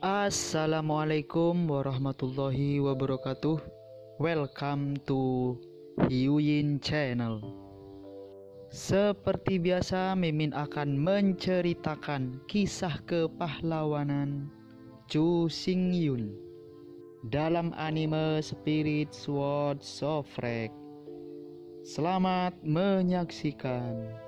Assalamualaikum warahmatullahi wabarakatuh. Welcome to Hyuyin Channel. Seperti biasa, Mimin akan menceritakan kisah kepahlawanan Chu Xingyun dalam anime Spirit Sword Sofrek. Selamat menyaksikan.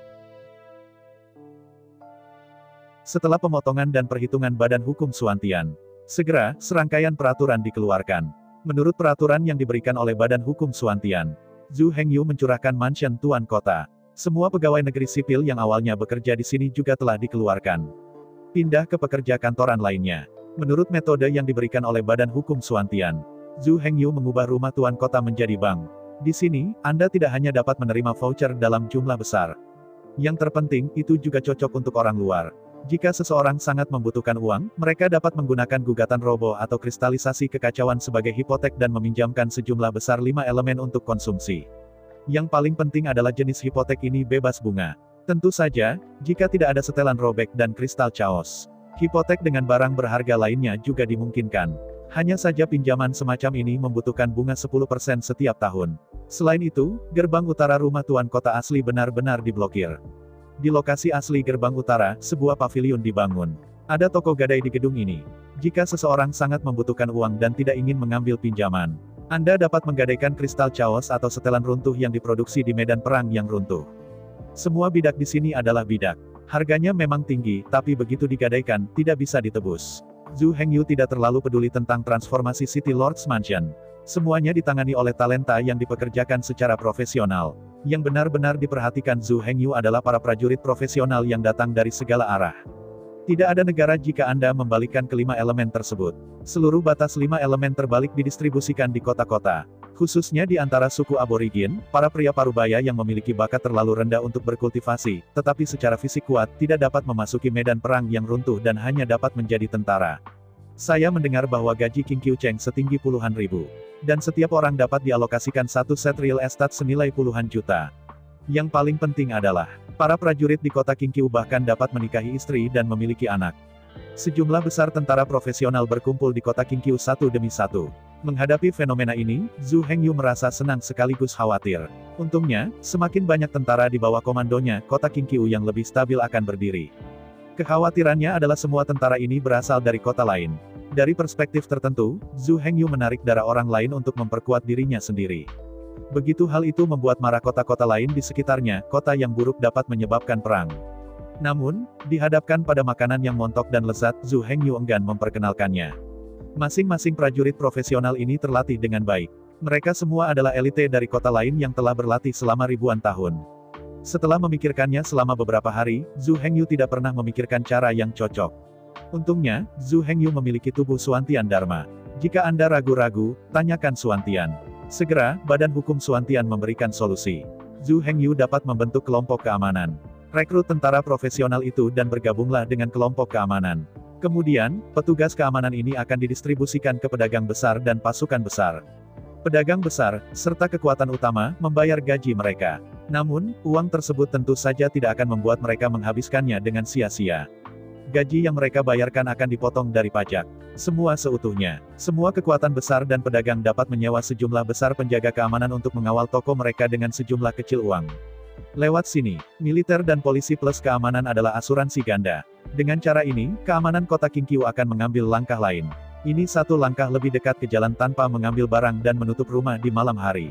Setelah pemotongan dan perhitungan Badan Hukum Suantian, segera, serangkaian peraturan dikeluarkan. Menurut peraturan yang diberikan oleh Badan Hukum Suantian, Zhu Hengyu mencurahkan mansion Tuan Kota. Semua pegawai negeri sipil yang awalnya bekerja di sini juga telah dikeluarkan. Pindah ke pekerja kantoran lainnya. Menurut metode yang diberikan oleh Badan Hukum Suantian, Zhu Hengyu mengubah rumah Tuan Kota menjadi bank. Di sini, Anda tidak hanya dapat menerima voucher dalam jumlah besar. Yang terpenting, itu juga cocok untuk orang luar. Jika seseorang sangat membutuhkan uang, mereka dapat menggunakan gugatan robo atau kristalisasi kekacauan sebagai hipotek dan meminjamkan sejumlah besar 5 elemen untuk konsumsi. Yang paling penting adalah jenis hipotek ini bebas bunga. Tentu saja, jika tidak ada setelan robek dan kristal chaos. Hipotek dengan barang berharga lainnya juga dimungkinkan. Hanya saja pinjaman semacam ini membutuhkan bunga 10% setiap tahun. Selain itu, gerbang utara rumah Tuan Kota asli benar-benar diblokir. Di lokasi asli gerbang utara, sebuah pavilion dibangun. Ada toko gadai di gedung ini. Jika seseorang sangat membutuhkan uang dan tidak ingin mengambil pinjaman, Anda dapat menggadaikan kristal chaos atau setelan runtuh yang diproduksi di medan perang yang runtuh. Semua bidak di sini adalah bidak. Harganya memang tinggi, tapi begitu digadaikan, tidak bisa ditebus. Zhu Hengyu tidak terlalu peduli tentang transformasi City Lord's Mansion. Semuanya ditangani oleh talenta yang dipekerjakan secara profesional. Yang benar-benar diperhatikan Zhu Hengyu adalah para prajurit profesional yang datang dari segala arah. Tidak ada negara jika Anda membalikkan kelima elemen tersebut. Seluruh batas 5 elemen terbalik didistribusikan di kota-kota. Khususnya di antara suku aborigin, para pria parubaya yang memiliki bakat terlalu rendah untuk berkultivasi, tetapi secara fisik kuat, tidak dapat memasuki medan perang yang runtuh dan hanya dapat menjadi tentara. Saya mendengar bahwa gaji King Qiu Cheng setinggi puluhan ribu. Dan setiap orang dapat dialokasikan satu set real estate senilai puluhan juta. Yang paling penting adalah, para prajurit di kota King Qiu bahkan dapat menikahi istri dan memiliki anak. Sejumlah besar tentara profesional berkumpul di kota King Qiu satu demi satu. Menghadapi fenomena ini, Zhu Hengyu merasa senang sekaligus khawatir. Untungnya, semakin banyak tentara di bawah komandonya, kota King Qiu yang lebih stabil akan berdiri. Kekhawatirannya adalah semua tentara ini berasal dari kota lain. Dari perspektif tertentu, Zhu Hengyu menarik darah orang lain untuk memperkuat dirinya sendiri. Begitu hal itu membuat marah kota-kota lain di sekitarnya, kota yang buruk dapat menyebabkan perang. Namun, dihadapkan pada makanan yang montok dan lezat, Zhu Hengyu enggan memperkenalkannya. Masing-masing prajurit profesional ini terlatih dengan baik. Mereka semua adalah elite dari kota lain yang telah berlatih selama ribuan tahun. Setelah memikirkannya selama beberapa hari, Zhu Hengyu tidak pernah memikirkan cara yang cocok. Untungnya, Zhu Hengyu memiliki tubuh Suantian Dharma. Jika Anda ragu-ragu, tanyakan Suantian. Segera, Badan Hukum Suantian memberikan solusi. Zhu Hengyu dapat membentuk kelompok keamanan. Rekrut tentara profesional itu dan bergabunglah dengan kelompok keamanan. Kemudian, petugas keamanan ini akan didistribusikan ke pedagang besar dan pasukan besar. Pedagang besar, serta kekuatan utama, membayar gaji mereka. Namun, uang tersebut tentu saja tidak akan membuat mereka menghabiskannya dengan sia-sia. Gaji yang mereka bayarkan akan dipotong dari pajak. Semua seutuhnya. Semua kekuatan besar dan pedagang dapat menyewa sejumlah besar penjaga keamanan untuk mengawal toko mereka dengan sejumlah kecil uang. Lewat sini, militer dan polisi plus keamanan adalah asuransi ganda. Dengan cara ini, keamanan kota King Qiu akan mengambil langkah lain. Ini satu langkah lebih dekat ke jalan tanpa mengambil barang dan menutup rumah di malam hari.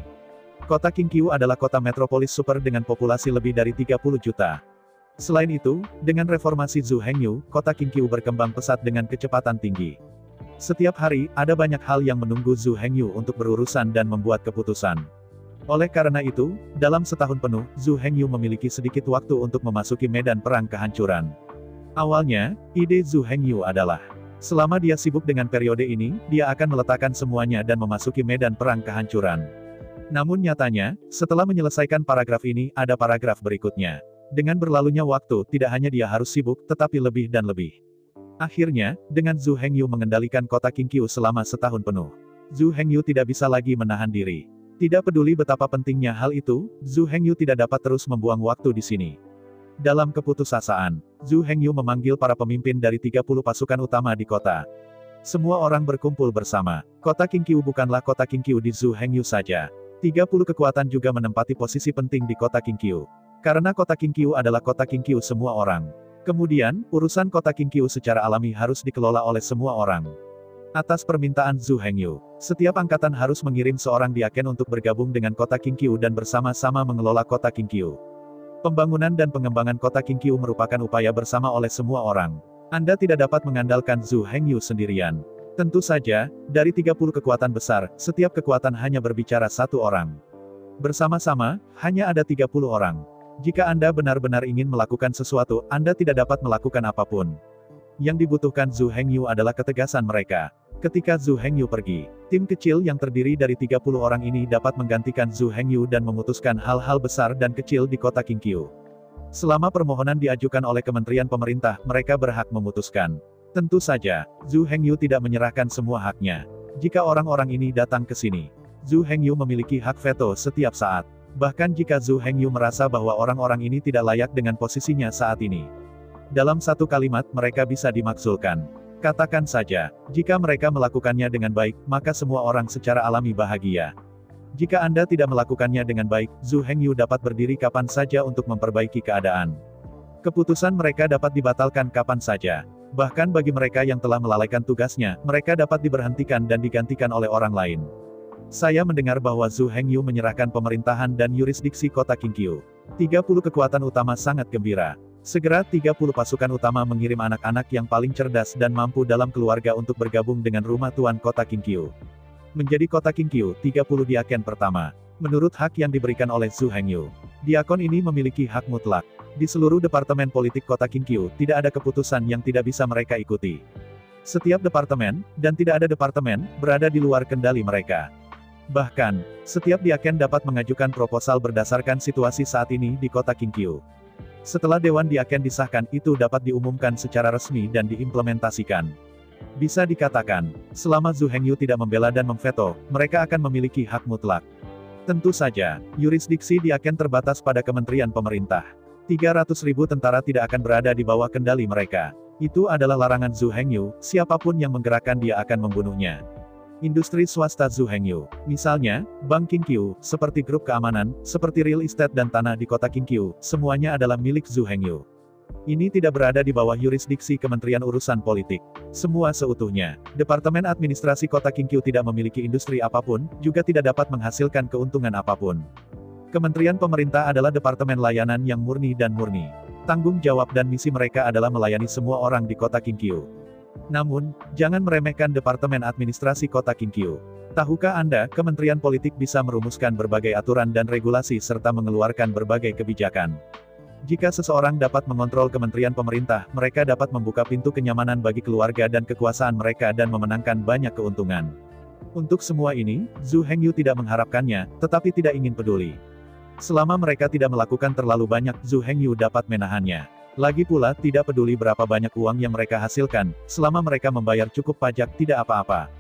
Kota King Qiu adalah kota metropolis super dengan populasi lebih dari 30 juta. Selain itu, dengan reformasi Zhu Hengyu, kota King Qiu berkembang pesat dengan kecepatan tinggi. Setiap hari, ada banyak hal yang menunggu Zhu Hengyu untuk berurusan dan membuat keputusan. Oleh karena itu, dalam setahun penuh, Zhu Hengyu memiliki sedikit waktu untuk memasuki medan perang kehancuran. Awalnya, ide Zhu Hengyu adalah, selama dia sibuk dengan periode ini, dia akan meletakkan semuanya dan memasuki medan perang kehancuran. Namun nyatanya, setelah menyelesaikan paragraf ini, ada paragraf berikutnya. Dengan berlalunya waktu, tidak hanya dia harus sibuk, tetapi lebih dan lebih. Akhirnya, dengan Zhu Hengyu mengendalikan kota King Qiu selama setahun penuh, Zhu Hengyu tidak bisa lagi menahan diri. Tidak peduli betapa pentingnya hal itu, Zhu Hengyu tidak dapat terus membuang waktu di sini. Dalam keputusasaan, Zhu Hengyu memanggil para pemimpin dari 30 pasukan utama di kota. Semua orang berkumpul bersama. Kota Qingqiu bukanlah kota Qingqiu di Zhu Hengyu saja. 30 kekuatan juga menempati posisi penting di kota Qingqiu. Karena kota Qingqiu adalah kota Qingqiu semua orang. Kemudian, urusan kota Qingqiu secara alami harus dikelola oleh semua orang. Atas permintaan Zhu Hengyu, setiap angkatan harus mengirim seorang diaken untuk bergabung dengan kota Qingqiu dan bersama-sama mengelola kota Qingqiu. Pembangunan dan pengembangan kota Qingqiu merupakan upaya bersama oleh semua orang. Anda tidak dapat mengandalkan Zhu Hengyu sendirian. Tentu saja, dari 30 kekuatan besar, setiap kekuatan hanya berbicara satu orang. Bersama-sama, hanya ada 30 orang. Jika Anda benar-benar ingin melakukan sesuatu, Anda tidak dapat melakukan apapun. Yang dibutuhkan Zhu Hengyu adalah ketegasan mereka. Ketika Zhu Hengyu pergi, tim kecil yang terdiri dari 30 orang ini dapat menggantikan Zhu Hengyu dan memutuskan hal-hal besar dan kecil di kota Qingqiu. Selama permohonan diajukan oleh Kementerian Pemerintah, mereka berhak memutuskan. Tentu saja, Zhu Hengyu tidak menyerahkan semua haknya. Jika orang-orang ini datang ke sini, Zhu Hengyu memiliki hak veto setiap saat. Bahkan jika Zhu Hengyu merasa bahwa orang-orang ini tidak layak dengan posisinya saat ini. Dalam satu kalimat, mereka bisa dimakzulkan. Katakan saja, jika mereka melakukannya dengan baik, maka semua orang secara alami bahagia. Jika Anda tidak melakukannya dengan baik, Zhu Hengyu dapat berdiri kapan saja untuk memperbaiki keadaan. Keputusan mereka dapat dibatalkan kapan saja. Bahkan bagi mereka yang telah melalaikan tugasnya, mereka dapat diberhentikan dan digantikan oleh orang lain. Saya mendengar bahwa Zhu Hengyu menyerahkan pemerintahan dan yurisdiksi kota Qingqiu. 30 kekuatan utama sangat gembira. Segera 30 pasukan utama mengirim anak-anak yang paling cerdas dan mampu dalam keluarga untuk bergabung dengan rumah tuan kota Qingqiu. Menjadi kota Qingqiu, 30 diaken pertama. Menurut hak yang diberikan oleh Zhu Hengyu, diakon ini memiliki hak mutlak. Di seluruh departemen politik kota Qingqiu, tidak ada keputusan yang tidak bisa mereka ikuti. Setiap departemen, dan tidak ada departemen, berada di luar kendali mereka. Bahkan, setiap diaken dapat mengajukan proposal berdasarkan situasi saat ini di kota Qingqiu. Setelah Dewan Diaken disahkan, itu dapat diumumkan secara resmi dan diimplementasikan. Bisa dikatakan, selama Zhu Hengyu tidak membela dan memveto, mereka akan memiliki hak mutlak. Tentu saja, yurisdiksi diaken terbatas pada kementerian pemerintah. 300.000 tentara tidak akan berada di bawah kendali mereka. Itu adalah larangan Zhu Hengyu, siapapun yang menggerakkan dia akan membunuhnya. Industri swasta Zhu Hengyu, misalnya, Bank Qingqiu, seperti grup keamanan, seperti real estate dan tanah di kota Qingqiu, semuanya adalah milik Zhu Hengyu. Ini tidak berada di bawah yurisdiksi Kementerian Urusan Politik. Semua seutuhnya. Departemen Administrasi Kota Qingqiu tidak memiliki industri apapun, juga tidak dapat menghasilkan keuntungan apapun. Kementerian Pemerintah adalah departemen layanan yang murni dan murni. Tanggung jawab dan misi mereka adalah melayani semua orang di kota Qingqiu. Namun, jangan meremehkan Departemen Administrasi Kota Qingqiu. Tahukah Anda, Kementerian Politik bisa merumuskan berbagai aturan dan regulasi serta mengeluarkan berbagai kebijakan. Jika seseorang dapat mengontrol kementerian pemerintah, mereka dapat membuka pintu kenyamanan bagi keluarga dan kekuasaan mereka dan memenangkan banyak keuntungan. Untuk semua ini, Zhu Hengyu tidak mengharapkannya, tetapi tidak ingin peduli. Selama mereka tidak melakukan terlalu banyak, Zhu Hengyu dapat menahannya. Lagi pula, tidak peduli berapa banyak uang yang mereka hasilkan, selama mereka membayar cukup pajak tidak apa-apa.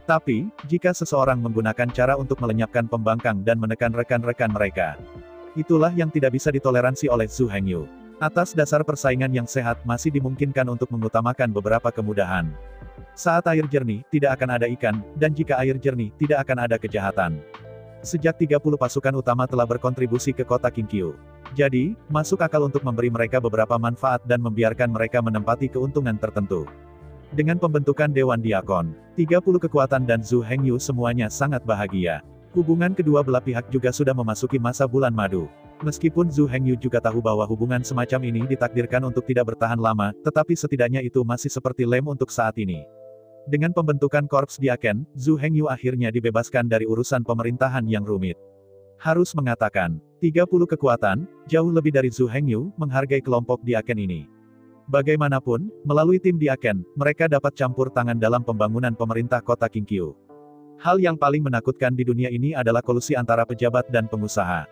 Tapi, jika seseorang menggunakan cara untuk melenyapkan pembangkang dan menekan rekan-rekan mereka, itulah yang tidak bisa ditoleransi oleh Zhu Hengyu. Atas dasar persaingan yang sehat, masih dimungkinkan untuk mengutamakan beberapa kemudahan. Saat air jernih, tidak akan ada ikan, dan jika air jernih, tidak akan ada kejahatan. Sejak 30 pasukan utama telah berkontribusi ke kota Qingqiu. Jadi, masuk akal untuk memberi mereka beberapa manfaat dan membiarkan mereka menempati keuntungan tertentu. Dengan pembentukan Dewan Diakon, 30 kekuatan dan Zhu Hengyu semuanya sangat bahagia. Hubungan kedua belah pihak juga sudah memasuki masa bulan madu. Meskipun Zhu Hengyu juga tahu bahwa hubungan semacam ini ditakdirkan untuk tidak bertahan lama, tetapi setidaknya itu masih seperti lem untuk saat ini. Dengan pembentukan Korps Diaken, Zhu Hengyu akhirnya dibebaskan dari urusan pemerintahan yang rumit. Harus mengatakan, 30 kekuatan, jauh lebih dari Zhu Hengyu, menghargai kelompok Diaken ini. Bagaimanapun, melalui tim Diaken, mereka dapat campur tangan dalam pembangunan pemerintah kota Qingqiu. Hal yang paling menakutkan di dunia ini adalah kolusi antara pejabat dan pengusaha.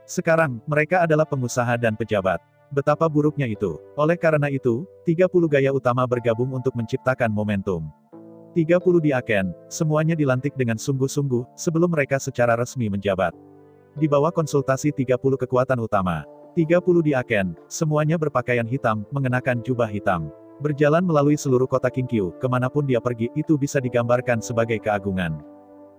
Sekarang, mereka adalah pengusaha dan pejabat. Betapa buruknya itu. Oleh karena itu, 30 gaya utama bergabung untuk menciptakan momentum. 30 Diaken, semuanya dilantik dengan sungguh-sungguh, sebelum mereka secara resmi menjabat. Di bawah konsultasi 30 kekuatan utama. 30 Diaken, semuanya berpakaian hitam, mengenakan jubah hitam. Berjalan melalui seluruh kota Qingqiu, kemanapun dia pergi, itu bisa digambarkan sebagai keagungan.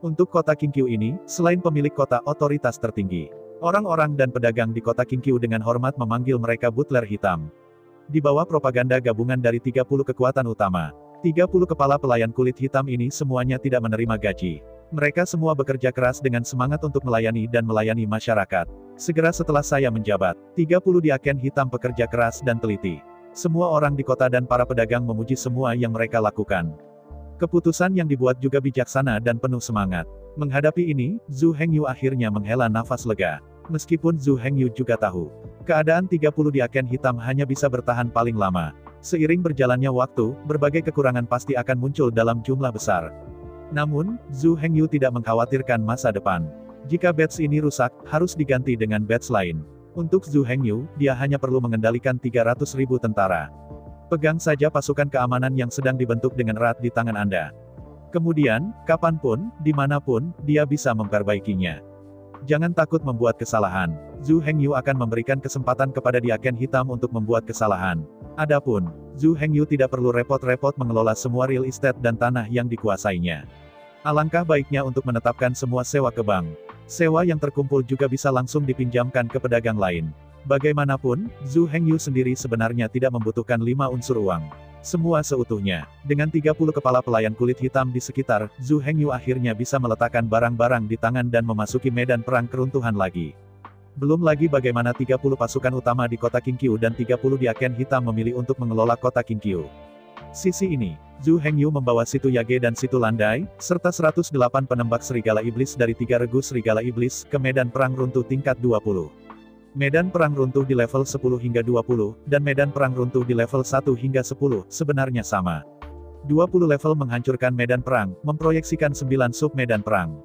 Untuk kota Qingqiu ini, selain pemilik kota otoritas tertinggi, orang-orang dan pedagang di kota Qingqiu dengan hormat memanggil mereka butler hitam. Di bawah propaganda gabungan dari 30 kekuatan utama, 30 kepala pelayan kulit hitam ini semuanya tidak menerima gaji. Mereka semua bekerja keras dengan semangat untuk melayani dan melayani masyarakat. Segera setelah saya menjabat, 30 diaken hitam pekerja keras dan teliti. Semua orang di kota dan para pedagang memuji semua yang mereka lakukan. Keputusan yang dibuat juga bijaksana dan penuh semangat. Menghadapi ini, Zhu Hengyu akhirnya menghela nafas lega. Meskipun Zhu Hengyu juga tahu, keadaan 30 diaken hitam hanya bisa bertahan paling lama. Seiring berjalannya waktu, berbagai kekurangan pasti akan muncul dalam jumlah besar. Namun, Zhu Hengyu tidak mengkhawatirkan masa depan. Jika badge ini rusak, harus diganti dengan badge lain. Untuk Zhu Hengyu, dia hanya perlu mengendalikan 300.000 tentara. Pegang saja pasukan keamanan yang sedang dibentuk dengan erat di tangan Anda. Kemudian, kapanpun, dimanapun, dia bisa memperbaikinya. Jangan takut membuat kesalahan. Zhu Hengyu akan memberikan kesempatan kepada diaken hitam untuk membuat kesalahan. Adapun, Zhu Hengyu tidak perlu repot-repot mengelola semua real estate dan tanah yang dikuasainya. Alangkah baiknya untuk menetapkan semua sewa ke bank. Sewa yang terkumpul juga bisa langsung dipinjamkan ke pedagang lain. Bagaimanapun, Zhu Hengyu sendiri sebenarnya tidak membutuhkan 5 unsur uang. Semua seutuhnya. Dengan 30 kepala pelayan kulit hitam di sekitar, Zhu Hengyu akhirnya bisa meletakkan barang-barang di tangan dan memasuki medan perang keruntuhan lagi. Belum lagi bagaimana 30 pasukan utama di kota Qingqiu dan 30 diaken hitam memilih untuk mengelola kota Qingqiu. Sisi ini, Zhu Hengyu membawa Situ Yage dan Situ Landai, serta 108 penembak serigala iblis dari 3 regu serigala iblis, ke medan perang runtuh tingkat 20. Medan perang runtuh di level 10 hingga 20, dan medan perang runtuh di level 1 hingga 10, sebenarnya sama. 20 level menghancurkan medan perang, memproyeksikan 9 sub-medan perang.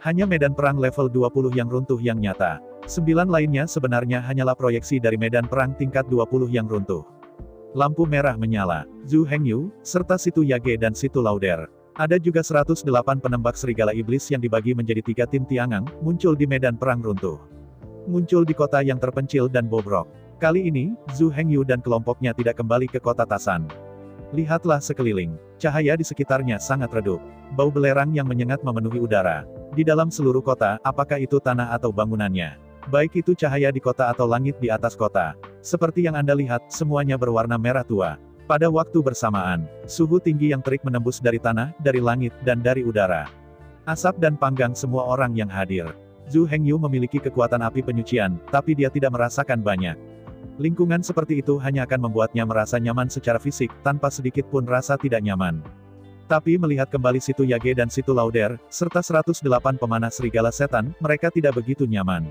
Hanya medan perang level 20 yang runtuh yang nyata. 9 lainnya sebenarnya hanyalah proyeksi dari medan perang tingkat 20 yang runtuh. Lampu merah menyala. Zhu Hengyu, serta Situ Yage dan Situ Lauder. Ada juga 108 penembak serigala iblis yang dibagi menjadi 3 tim tiangang, muncul di medan perang runtuh. Muncul di kota yang terpencil dan bobrok. Kali ini, Zhu Hengyu dan kelompoknya tidak kembali ke kota Tasan. Lihatlah sekeliling. Cahaya di sekitarnya sangat redup. Bau belerang yang menyengat memenuhi udara. Di dalam seluruh kota, apakah itu tanah atau bangunannya? Baik itu cahaya di kota atau langit di atas kota. Seperti yang Anda lihat, semuanya berwarna merah tua. Pada waktu bersamaan, suhu tinggi yang terik menembus dari tanah, dari langit, dan dari udara. Asap dan panggang semua orang yang hadir. Zhu Hengyu memiliki kekuatan api penyucian, tapi dia tidak merasakan banyak. Lingkungan seperti itu hanya akan membuatnya merasa nyaman secara fisik, tanpa sedikit pun rasa tidak nyaman. Tapi melihat kembali Situ Yage dan Situ Lauder, serta 108 pemanah serigala setan, mereka tidak begitu nyaman.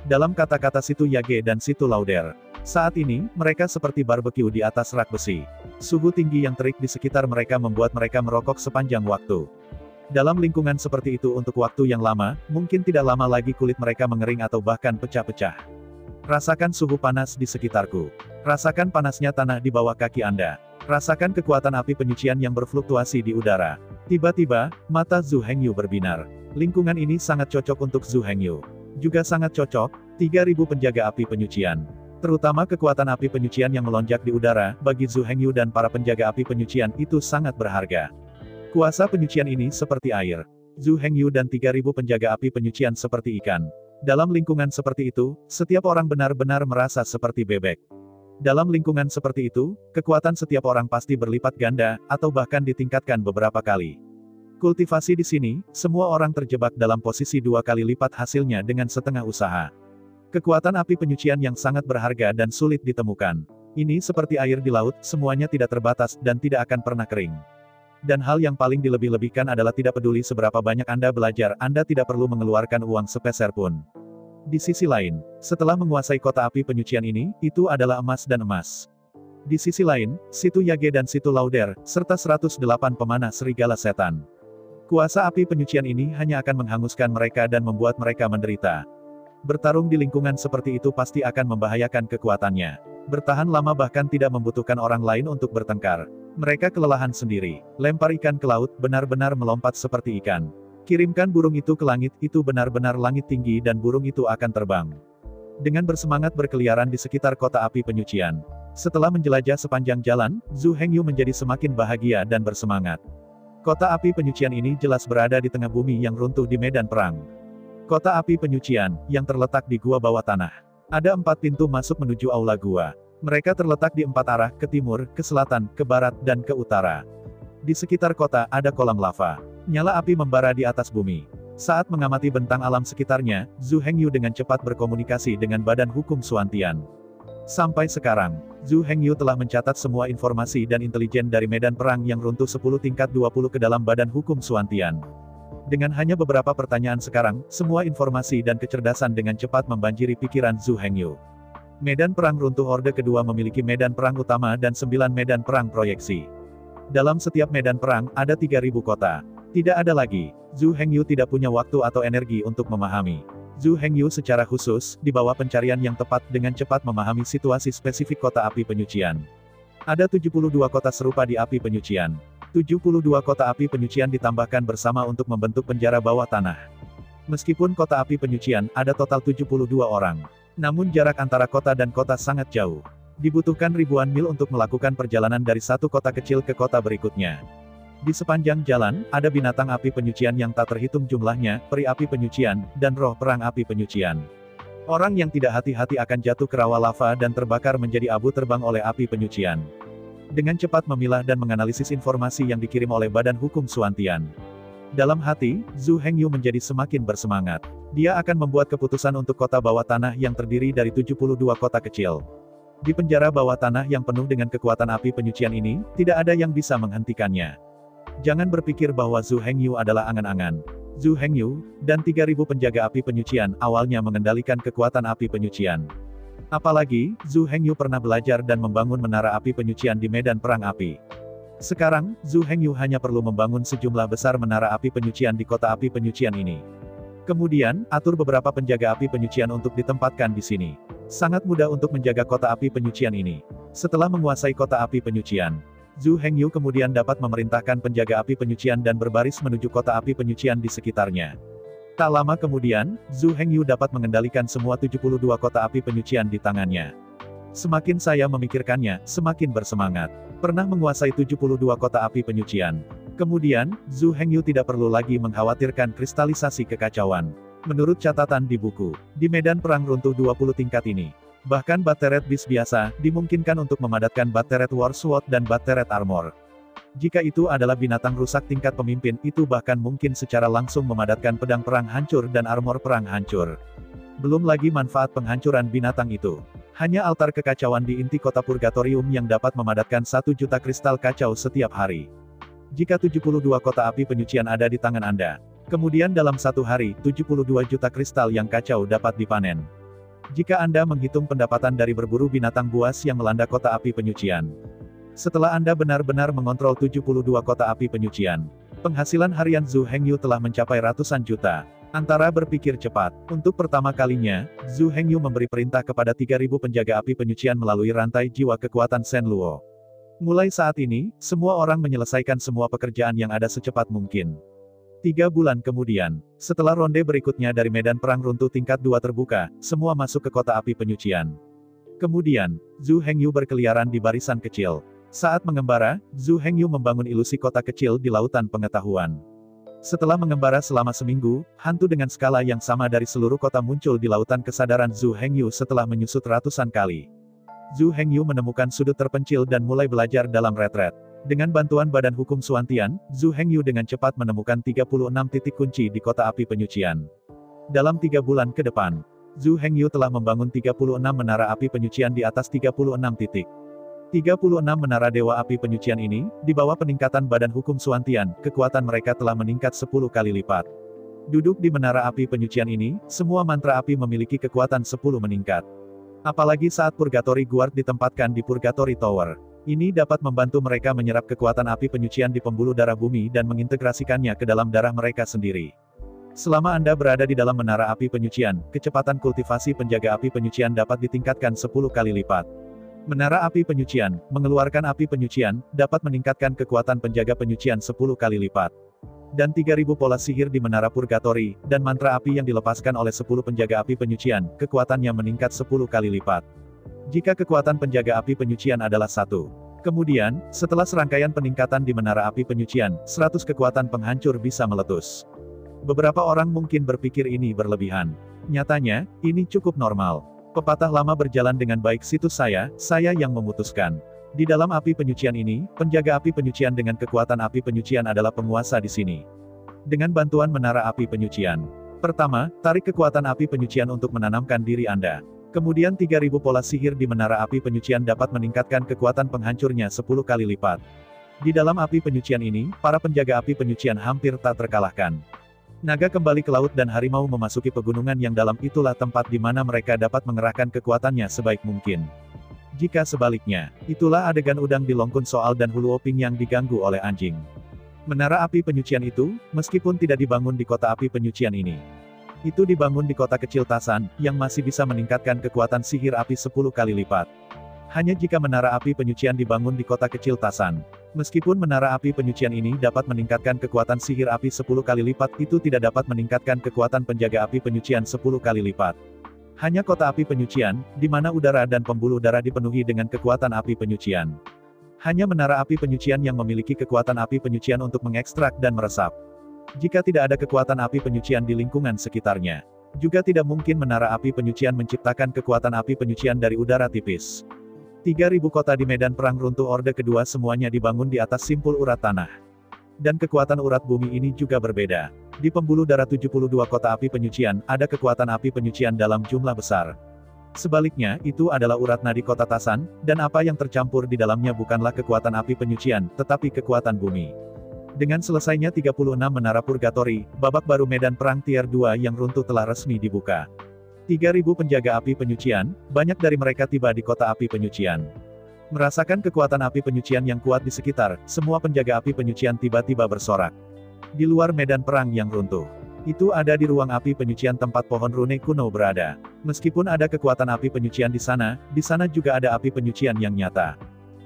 Dalam kata-kata Situ Yage dan Situ Lauder, saat ini, mereka seperti barbeque di atas rak besi. Suhu tinggi yang terik di sekitar mereka membuat mereka merokok sepanjang waktu. Dalam lingkungan seperti itu untuk waktu yang lama, mungkin tidak lama lagi kulit mereka mengering atau bahkan pecah-pecah. Rasakan suhu panas di sekitarku. Rasakan panasnya tanah di bawah kaki Anda. Rasakan kekuatan api penyucian yang berfluktuasi di udara. Tiba-tiba, mata Zhu Hengyu berbinar. Lingkungan ini sangat cocok untuk Zhu Hengyu. Juga sangat cocok, 3.000 penjaga api penyucian. Terutama kekuatan api penyucian yang melonjak di udara, bagi Zhu Hengyu dan para penjaga api penyucian itu sangat berharga. Kuasa penyucian ini seperti air. Zhu Hengyu dan 3.000 penjaga api penyucian seperti ikan. Dalam lingkungan seperti itu, setiap orang benar-benar merasa seperti bebek. Dalam lingkungan seperti itu, kekuatan setiap orang pasti berlipat ganda, atau bahkan ditingkatkan beberapa kali. Kultivasi di sini, semua orang terjebak dalam posisi 2 kali lipat hasilnya dengan setengah usaha. Kekuatan api penyucian yang sangat berharga dan sulit ditemukan. Ini seperti air di laut, semuanya tidak terbatas, dan tidak akan pernah kering. Dan hal yang paling dilebih-lebihkan adalah tidak peduli seberapa banyak Anda belajar, Anda tidak perlu mengeluarkan uang sepeser pun. Di sisi lain, setelah menguasai kota api penyucian ini, itu adalah emas dan emas. Di sisi lain, Situ Yage dan Situ Lauder, serta 108 pemanah serigala setan. Kuasa api penyucian ini hanya akan menghanguskan mereka dan membuat mereka menderita. Bertarung di lingkungan seperti itu pasti akan membahayakan kekuatannya. Bertahan lama bahkan tidak membutuhkan orang lain untuk bertengkar. Mereka kelelahan sendiri. Lempar ikan ke laut, benar-benar melompat seperti ikan. Kirimkan burung itu ke langit, itu benar-benar langit tinggi dan burung itu akan terbang. Dengan bersemangat berkeliaran di sekitar kota api penyucian. Setelah menjelajah sepanjang jalan, Zhu Hengyu menjadi semakin bahagia dan bersemangat. Kota api penyucian ini jelas berada di tengah bumi yang runtuh di medan perang. Kota api penyucian, yang terletak di gua bawah tanah. Ada 4 pintu masuk menuju aula gua. Mereka terletak di 4 arah, ke timur, ke selatan, ke barat, dan ke utara. Di sekitar kota, ada kolam lava. Nyala api membara di atas bumi. Saat mengamati bentang alam sekitarnya, Zhu Hengyu dengan cepat berkomunikasi dengan Badan Hukum Suantian. Sampai sekarang, Zhu Hengyu telah mencatat semua informasi dan intelijen dari medan perang yang runtuh 10 tingkat 20 ke dalam Badan Hukum Suantian. Dengan hanya beberapa pertanyaan sekarang, semua informasi dan kecerdasan dengan cepat membanjiri pikiran Zhu Hengyu. Medan perang runtuh Orde Kedua memiliki medan perang utama dan 9 medan perang proyeksi. Dalam setiap medan perang, ada 3.000 kota. Tidak ada lagi, Zhu Hengyu tidak punya waktu atau energi untuk memahami. Zhu Hengyu secara khusus, di bawah pencarian yang tepat dengan cepat memahami situasi spesifik kota api penyucian. Ada 72 kota serupa di api penyucian. 72 kota api penyucian ditambahkan bersama untuk membentuk penjara bawah tanah. Meskipun kota api penyucian, ada total 72 orang. Namun jarak antara kota dan kota sangat jauh. Dibutuhkan ribuan mil untuk melakukan perjalanan dari satu kota kecil ke kota berikutnya. Di sepanjang jalan, ada binatang api penyucian yang tak terhitung jumlahnya, peri api penyucian, dan roh perang api penyucian. Orang yang tidak hati-hati akan jatuh ke rawa lava dan terbakar menjadi abu terbang oleh api penyucian. Dengan cepat memilah dan menganalisis informasi yang dikirim oleh Badan Hukum Suantian. Dalam hati, Zhu Hengyu menjadi semakin bersemangat. Dia akan membuat keputusan untuk kota bawah tanah yang terdiri dari 72 kota kecil. Di penjara bawah tanah yang penuh dengan kekuatan api penyucian ini, tidak ada yang bisa menghentikannya. Jangan berpikir bahwa Zhu Hengyu adalah angan-angan. Zhu Hengyu, dan 3.000 penjaga api penyucian, awalnya mengendalikan kekuatan api penyucian. Apalagi, Zhu Hengyu pernah belajar dan membangun menara api penyucian di medan perang api. Sekarang, Zhu Hengyu hanya perlu membangun sejumlah besar menara api penyucian di kota api penyucian ini. Kemudian, atur beberapa penjaga api penyucian untuk ditempatkan di sini. Sangat mudah untuk menjaga kota api penyucian ini. Setelah menguasai kota api penyucian, Zhu Hengyu kemudian dapat memerintahkan penjaga api penyucian dan berbaris menuju kota api penyucian di sekitarnya. Tak lama kemudian, Zhu Hengyu dapat mengendalikan semua 72 kota api penyucian di tangannya. Semakin saya memikirkannya, semakin bersemangat. Pernah menguasai 72 kota api penyucian. Kemudian, Zhu Hengyu tidak perlu lagi mengkhawatirkan kristalisasi kekacauan. Menurut catatan di buku, di medan perang runtuh 20 tingkat ini, bahkan Batteret Beast biasa, dimungkinkan untuk memadatkan Batteret War Sword dan Batteret Armor. Jika itu adalah binatang rusak tingkat pemimpin, itu bahkan mungkin secara langsung memadatkan pedang perang hancur dan armor perang hancur. Belum lagi manfaat penghancuran binatang itu. Hanya altar kekacauan di inti kota Purgatorium yang dapat memadatkan 1 juta kristal kacau setiap hari. Jika 72 kota api penyucian ada di tangan Anda, kemudian dalam satu hari, 72 juta kristal yang kacau dapat dipanen. Jika Anda menghitung pendapatan dari berburu binatang buas yang melanda kota api penyucian. Setelah Anda benar-benar mengontrol 72 kota api penyucian, penghasilan harian Zhu Hengyu telah mencapai ratusan juta. Antara berpikir cepat, untuk pertama kalinya, Zhu Hengyu memberi perintah kepada 3.000 penjaga api penyucian melalui rantai jiwa kekuatan Shen Luo. Mulai saat ini, semua orang menyelesaikan semua pekerjaan yang ada secepat mungkin. 3 bulan kemudian, setelah ronde berikutnya dari medan perang runtuh tingkat 2 terbuka, semua masuk ke kota api penyucian. Kemudian, Zhu Hengyu berkeliaran di barisan kecil. Saat mengembara, Zhu Hengyu membangun ilusi kota kecil di lautan pengetahuan. Setelah mengembara selama seminggu, hantu dengan skala yang sama dari seluruh kota muncul di lautan kesadaran Zhu Hengyu setelah menyusut ratusan kali. Zhu Hengyu menemukan sudut terpencil dan mulai belajar dalam retret. Dengan bantuan Badan Hukum Suantian, Zhu Hengyu dengan cepat menemukan 36 titik kunci di kota api penyucian. Dalam 3 bulan ke depan, Zhu Hengyu telah membangun 36 menara api penyucian di atas 36 titik. 36 menara dewa api penyucian ini, di bawah peningkatan Badan Hukum Suantian, kekuatan mereka telah meningkat 10 kali lipat. Duduk di menara api penyucian ini, semua mantra api memiliki kekuatan 10 meningkat. Apalagi saat Purgatory Guard ditempatkan di Purgatory Tower. Ini dapat membantu mereka menyerap kekuatan api penyucian di pembuluh darah bumi dan mengintegrasikannya ke dalam darah mereka sendiri. Selama Anda berada di dalam menara api penyucian, kecepatan kultivasi penjaga api penyucian dapat ditingkatkan 10 kali lipat. Menara api penyucian, mengeluarkan api penyucian, dapat meningkatkan kekuatan penjaga penyucian 10 kali lipat. Dan 3.000 pola sihir di menara Purgatory, dan mantra api yang dilepaskan oleh 10 penjaga api penyucian, kekuatannya meningkat 10 kali lipat. Jika kekuatan penjaga api penyucian adalah 1. Kemudian, setelah serangkaian peningkatan di menara api penyucian, 100 kekuatan penghancur bisa meletus. Beberapa orang mungkin berpikir ini berlebihan. Nyatanya, ini cukup normal. Pepatah lama berjalan dengan baik situs saya yang memutuskan. Di dalam api penyucian ini, penjaga api penyucian dengan kekuatan api penyucian adalah penguasa di sini. Dengan bantuan menara api penyucian. Pertama, tarik kekuatan api penyucian untuk menanamkan diri Anda. Kemudian 3000 pola sihir di menara api penyucian dapat meningkatkan kekuatan penghancurnya 10 kali lipat. Di dalam api penyucian ini, para penjaga api penyucian hampir tak terkalahkan. Naga kembali ke laut dan harimau memasuki pegunungan yang dalam, itulah tempat di mana mereka dapat mengerahkan kekuatannya sebaik mungkin. Jika sebaliknya, itulah adegan udang di Longkun Soal dan Hulu Oping yang diganggu oleh anjing. Menara api penyucian itu, meskipun tidak dibangun di kota api penyucian ini, itu dibangun di kota kecil Tasan, yang masih bisa meningkatkan kekuatan sihir api 10 kali lipat. Hanya jika menara api penyucian dibangun di kota kecil Tasan. Meskipun menara api penyucian ini dapat meningkatkan kekuatan sihir api 10 kali lipat, itu tidak dapat meningkatkan kekuatan penjaga api penyucian 10 kali lipat. Hanya kota api penyucian, di mana udara dan pembuluh darah dipenuhi dengan kekuatan api penyucian. Hanya menara api penyucian yang memiliki kekuatan api penyucian untuk mengekstrak dan meresap. Jika tidak ada kekuatan api penyucian di lingkungan sekitarnya, juga tidak mungkin menara api penyucian menciptakan kekuatan api penyucian dari udara tipis. 3000 kota di medan perang runtuh Orde Kedua semuanya dibangun di atas simpul urat tanah. Dan kekuatan urat bumi ini juga berbeda. Di pembuluh darah 72 kota api penyucian, ada kekuatan api penyucian dalam jumlah besar. Sebaliknya, itu adalah urat nadi kota Tasan, dan apa yang tercampur di dalamnya bukanlah kekuatan api penyucian, tetapi kekuatan bumi. Dengan selesainya 36 menara purgatori, babak baru medan perang tier 2 yang runtuh telah resmi dibuka. 3000 penjaga api penyucian, banyak dari mereka tiba di kota api penyucian. Merasakan kekuatan api penyucian yang kuat di sekitar, semua penjaga api penyucian tiba-tiba bersorak. Di luar medan perang yang runtuh, itu ada di ruang api penyucian tempat pohon rune kuno berada. Meskipun ada kekuatan api penyucian di sana juga ada api penyucian yang nyata.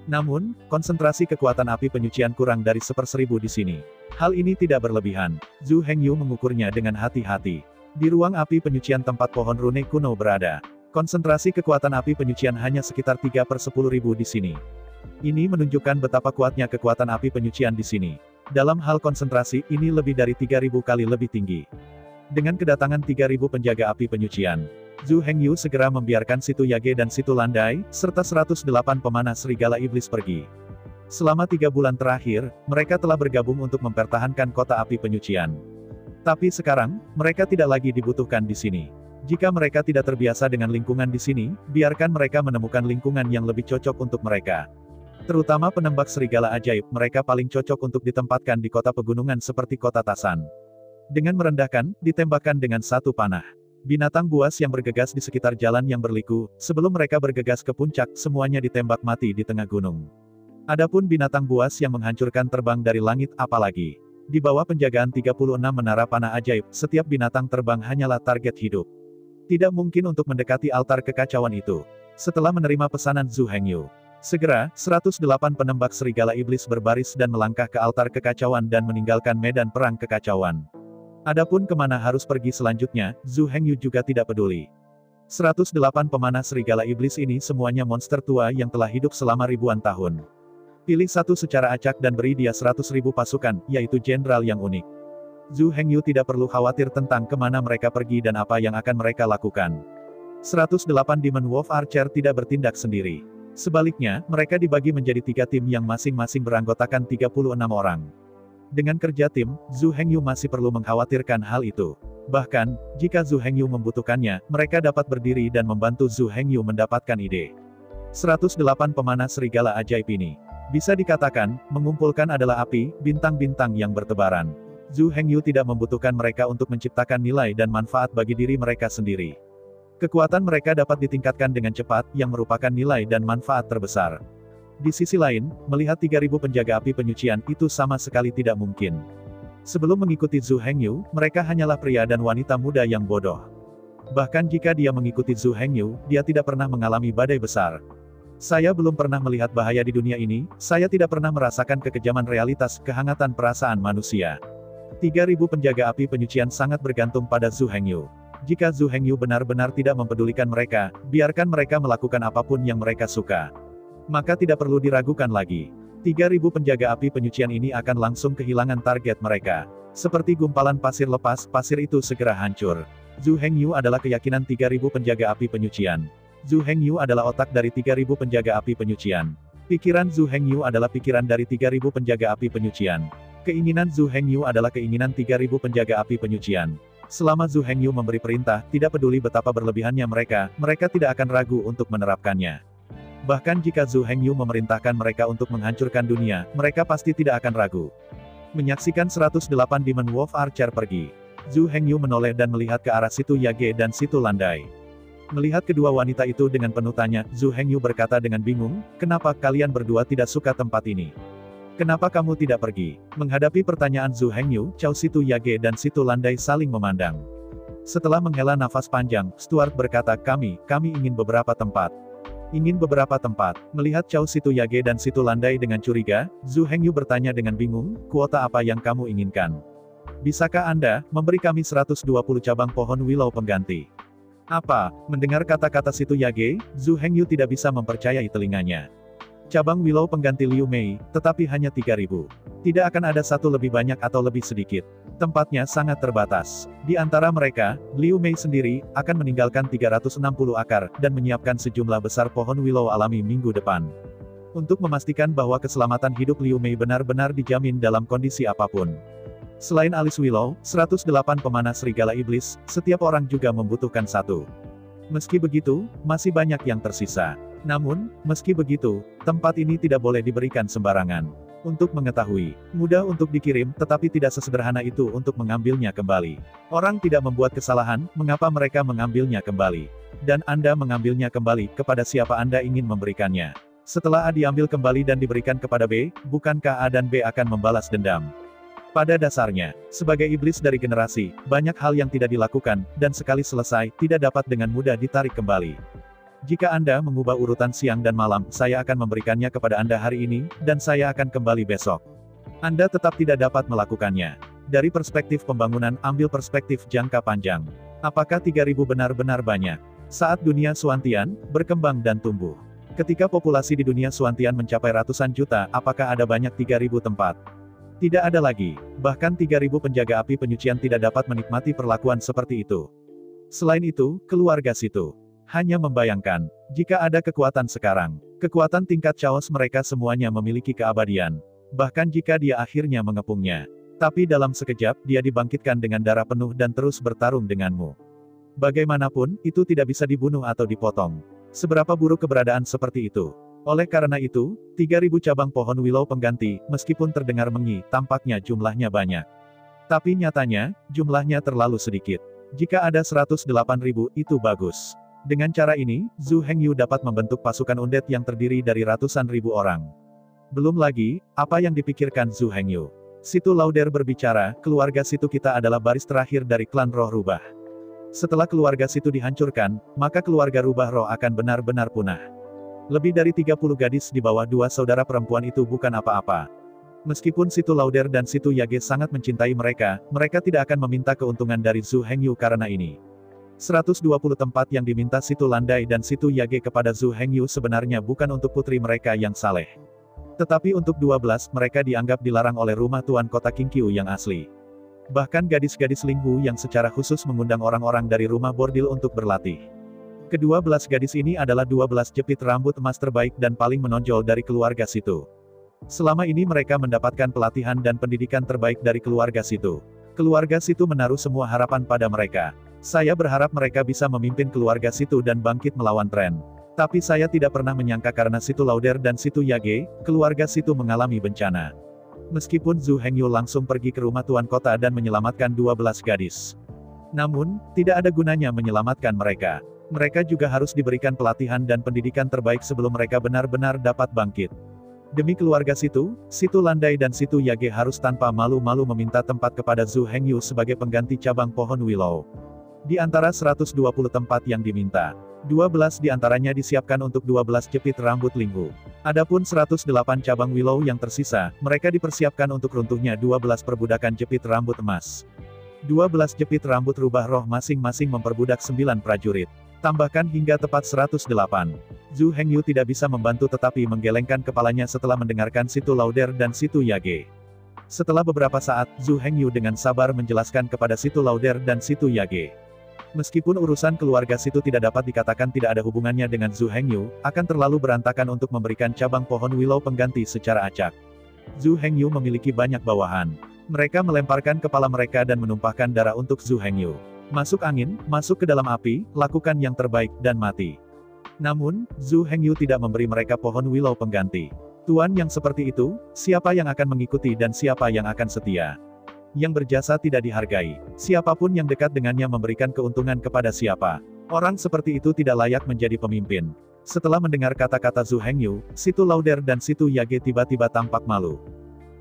Namun, konsentrasi kekuatan api penyucian kurang dari 1/1000 di sini. Hal ini tidak berlebihan. Zhu Hengyu mengukurnya dengan hati-hati. Di ruang api penyucian tempat pohon rune kuno berada, konsentrasi kekuatan api penyucian hanya sekitar 3/10.000 di sini. Ini menunjukkan betapa kuatnya kekuatan api penyucian di sini. Dalam hal konsentrasi, ini lebih dari 3000 kali lebih tinggi. Dengan kedatangan 3000 penjaga api penyucian, Zhu Hengyu segera membiarkan Situ Yage dan Situ Landai, serta 108 pemanah serigala iblis pergi. Selama 3 bulan terakhir, mereka telah bergabung untuk mempertahankan kota api penyucian. Tapi sekarang, mereka tidak lagi dibutuhkan di sini. Jika mereka tidak terbiasa dengan lingkungan di sini, biarkan mereka menemukan lingkungan yang lebih cocok untuk mereka. Terutama penembak serigala ajaib, mereka paling cocok untuk ditempatkan di kota pegunungan seperti kota Tasan. Dengan merendahkan, ditembakkan dengan satu panah. Binatang buas yang bergegas di sekitar jalan yang berliku, sebelum mereka bergegas ke puncak, semuanya ditembak mati di tengah gunung. Adapun binatang buas yang menghancurkan terbang dari langit, apalagi di bawah penjagaan 36 menara panah ajaib, setiap binatang terbang hanyalah target hidup. Tidak mungkin untuk mendekati altar kekacauan itu. Setelah menerima pesanan Zhu Hengyu, segera, 108 penembak serigala iblis berbaris dan melangkah ke altar kekacauan dan meninggalkan medan perang kekacauan. Adapun kemana harus pergi selanjutnya, Zhu Hengyu juga tidak peduli. 108 pemanah serigala iblis ini semuanya monster tua yang telah hidup selama ribuan tahun. Pilih satu secara acak dan beri dia 100.000 pasukan, yaitu jenderal yang unik. Zhu Hengyu tidak perlu khawatir tentang kemana mereka pergi dan apa yang akan mereka lakukan. 108 Demon Wolf Archer tidak bertindak sendiri. Sebaliknya, mereka dibagi menjadi 3 tim yang masing-masing beranggotakan 36 orang. Dengan kerja tim, Zhu Hengyu masih perlu mengkhawatirkan hal itu. Bahkan, jika Zhu Hengyu membutuhkannya, mereka dapat berdiri dan membantu Zhu Hengyu mendapatkan ide. 108 pemanah serigala ajaib ini, bisa dikatakan, mengumpulkan adalah api, bintang-bintang yang bertebaran. Zhu Hengyu tidak membutuhkan mereka untuk menciptakan nilai dan manfaat bagi diri mereka sendiri. Kekuatan mereka dapat ditingkatkan dengan cepat, yang merupakan nilai dan manfaat terbesar. Di sisi lain, melihat 3000 penjaga api penyucian, itu sama sekali tidak mungkin. Sebelum mengikuti Zhu Hengyu, mereka hanyalah pria dan wanita muda yang bodoh. Bahkan jika dia mengikuti Zhu Hengyu, dia tidak pernah mengalami badai besar. Saya belum pernah melihat bahaya di dunia ini, saya tidak pernah merasakan kekejaman realitas, kehangatan perasaan manusia. 3000 penjaga api penyucian sangat bergantung pada Zhu Hengyu. Jika Zhu Hengyu benar-benar tidak mempedulikan mereka, biarkan mereka melakukan apapun yang mereka suka. Maka tidak perlu diragukan lagi. 3.000 penjaga api penyucian ini akan langsung kehilangan target mereka. Seperti gumpalan pasir lepas, pasir itu segera hancur. Zhu Hengyu adalah keyakinan 3.000 penjaga api penyucian. Zhu Hengyu adalah otak dari 3.000 penjaga api penyucian. Pikiran Zhu Hengyu adalah pikiran dari 3.000 penjaga api penyucian. Keinginan Zhu Hengyu adalah keinginan 3.000 penjaga api penyucian. Selama Zhu Hengyu memberi perintah, tidak peduli betapa berlebihannya mereka tidak akan ragu untuk menerapkannya. Bahkan jika Zhu Hengyu memerintahkan mereka untuk menghancurkan dunia, mereka pasti tidak akan ragu. Menyaksikan 108 Demon Wolf Archer pergi. Zhu Hengyu menoleh dan melihat ke arah Situ Yage dan Situ Landai. Melihat kedua wanita itu dengan penuh tanya, Zhu Hengyu berkata dengan bingung, "Kenapa kalian berdua tidak suka tempat ini? Kenapa kamu tidak pergi?" Menghadapi pertanyaan Zhu Hengyu, Cao Situ Yage dan Situ Landai saling memandang. Setelah menghela nafas panjang, Stuart berkata, kami ingin beberapa tempat. Ingin beberapa tempat. Melihat Cao Situ Yage dan Situ Landai dengan curiga, Zhu Hengyu bertanya dengan bingung, kuota apa yang kamu inginkan? Bisakah Anda memberi kami 120 cabang pohon willow pengganti? Apa? Mendengar kata-kata Situ Yage, Zhu Hengyu tidak bisa mempercayai telinganya. Cabang willow pengganti Liu Mei, tetapi hanya 3.000. Tidak akan ada satu lebih banyak atau lebih sedikit. Tempatnya sangat terbatas. Di antara mereka, Liu Mei sendiri, akan meninggalkan 360 akar, dan menyiapkan sejumlah besar pohon willow alami minggu depan. Untuk memastikan bahwa keselamatan hidup Liu Mei benar-benar dijamin dalam kondisi apapun. Selain alis willow, 108 pemanah serigala iblis, setiap orang juga membutuhkan satu. Meski begitu, masih banyak yang tersisa. Namun, meski begitu, tempat ini tidak boleh diberikan sembarangan. Untuk mengetahui, mudah untuk dikirim, tetapi tidak sesederhana itu untuk mengambilnya kembali. Orang tidak membuat kesalahan, mengapa mereka mengambilnya kembali? Dan Anda mengambilnya kembali, kepada siapa Anda ingin memberikannya? Setelah A diambil kembali dan diberikan kepada B, bukankah A dan B akan membalas dendam? Pada dasarnya, sebagai iblis dari generasi, banyak hal yang tidak dilakukan, dan sekali selesai, tidak dapat dengan mudah ditarik kembali. Jika Anda mengubah urutan siang dan malam, saya akan memberikannya kepada Anda hari ini, dan saya akan kembali besok. Anda tetap tidak dapat melakukannya. Dari perspektif pembangunan, ambil perspektif jangka panjang. Apakah 3.000 benar-benar banyak? Saat dunia Suantian berkembang dan tumbuh. Ketika populasi di dunia Suantian mencapai ratusan juta, apakah ada banyak 3.000 tempat? Tidak ada lagi. Bahkan 3.000 penjaga api penyucian tidak dapat menikmati perlakuan seperti itu. Selain itu, keluarga Situ hanya membayangkan, jika ada kekuatan sekarang, kekuatan tingkat chaos mereka semuanya memiliki keabadian. Bahkan jika dia akhirnya mengepungnya. Tapi dalam sekejap, dia dibangkitkan dengan darah penuh dan terus bertarung denganmu. Bagaimanapun, itu tidak bisa dibunuh atau dipotong. Seberapa buruk keberadaan seperti itu. Oleh karena itu, 3.000 cabang pohon willow pengganti, meskipun terdengar mengi, tampaknya jumlahnya banyak. Tapi nyatanya, jumlahnya terlalu sedikit. Jika ada 108.000, itu bagus. Dengan cara ini, Zhu Hengyu dapat membentuk pasukan undead yang terdiri dari ratusan ribu orang. Belum lagi, apa yang dipikirkan Zhu Hengyu. Situ Lauder berbicara, keluarga Situ kita adalah baris terakhir dari klan roh rubah. Setelah keluarga Situ dihancurkan, maka keluarga rubah roh akan benar-benar punah. Lebih dari 30 gadis di bawah dua saudara perempuan itu bukan apa-apa. Meskipun Situ Lauder dan Situ Yage sangat mencintai mereka tidak akan meminta keuntungan dari Zhu Hengyu karena ini. 120 tempat yang diminta Situ Landai dan Situ Yage kepada Zhu Hengyu sebenarnya bukan untuk putri mereka yang saleh. Tetapi untuk 12, mereka dianggap dilarang oleh rumah tuan kota Qingqiu yang asli. Bahkan gadis-gadis Linghu yang secara khusus mengundang orang-orang dari rumah bordil untuk berlatih. Kedua belas gadis ini adalah 12 jepit rambut emas terbaik dan paling menonjol dari keluarga Situ. Selama ini mereka mendapatkan pelatihan dan pendidikan terbaik dari keluarga Situ. Keluarga Situ menaruh semua harapan pada mereka. Saya berharap mereka bisa memimpin keluarga Situ dan bangkit melawan tren. Tapi saya tidak pernah menyangka karena Situ Lauder dan Situ Yage, keluarga Situ mengalami bencana. Meskipun Zhu Hengyu langsung pergi ke rumah tuan kota dan menyelamatkan 12 gadis. Namun, tidak ada gunanya menyelamatkan mereka. Mereka juga harus diberikan pelatihan dan pendidikan terbaik sebelum mereka benar-benar dapat bangkit. Demi keluarga Situ, Situ Landai dan Situ Yage harus tanpa malu-malu meminta tempat kepada Zhu Hengyu sebagai pengganti cabang pohon willow. Di antara 120 tempat yang diminta, 12 di antaranya disiapkan untuk 12 jepit rambut Linghu. Adapun 108 cabang willow yang tersisa, mereka dipersiapkan untuk runtuhnya 12 perbudakan jepit rambut emas. 12 jepit rambut rubah roh masing-masing memperbudak 9 prajurit. Tambahkan hingga tepat 108. Zhu Hengyu tidak bisa membantu tetapi menggelengkan kepalanya setelah mendengarkan Situ Lauder dan Situ Yage. Setelah beberapa saat, Zhu Hengyu dengan sabar menjelaskan kepada Situ Lauder dan Situ Yage. Meskipun urusan keluarga Situ tidak dapat dikatakan tidak ada hubungannya dengan Zhu Hengyu, akan terlalu berantakan untuk memberikan cabang pohon willow pengganti secara acak. Zhu Hengyu memiliki banyak bawahan. Mereka melemparkan kepala mereka dan menumpahkan darah untuk Zhu Hengyu. Masuk angin, masuk ke dalam api, lakukan yang terbaik, dan mati. Namun, Zhu Hengyu tidak memberi mereka pohon willow pengganti. Tuan yang seperti itu, siapa yang akan mengikuti dan siapa yang akan setia? Yang berjasa tidak dihargai. Siapapun yang dekat dengannya memberikan keuntungan kepada siapa. Orang seperti itu tidak layak menjadi pemimpin. Setelah mendengar kata-kata Zhu Hengyu, Situ Lauder dan Situ Yage tiba-tiba tampak malu.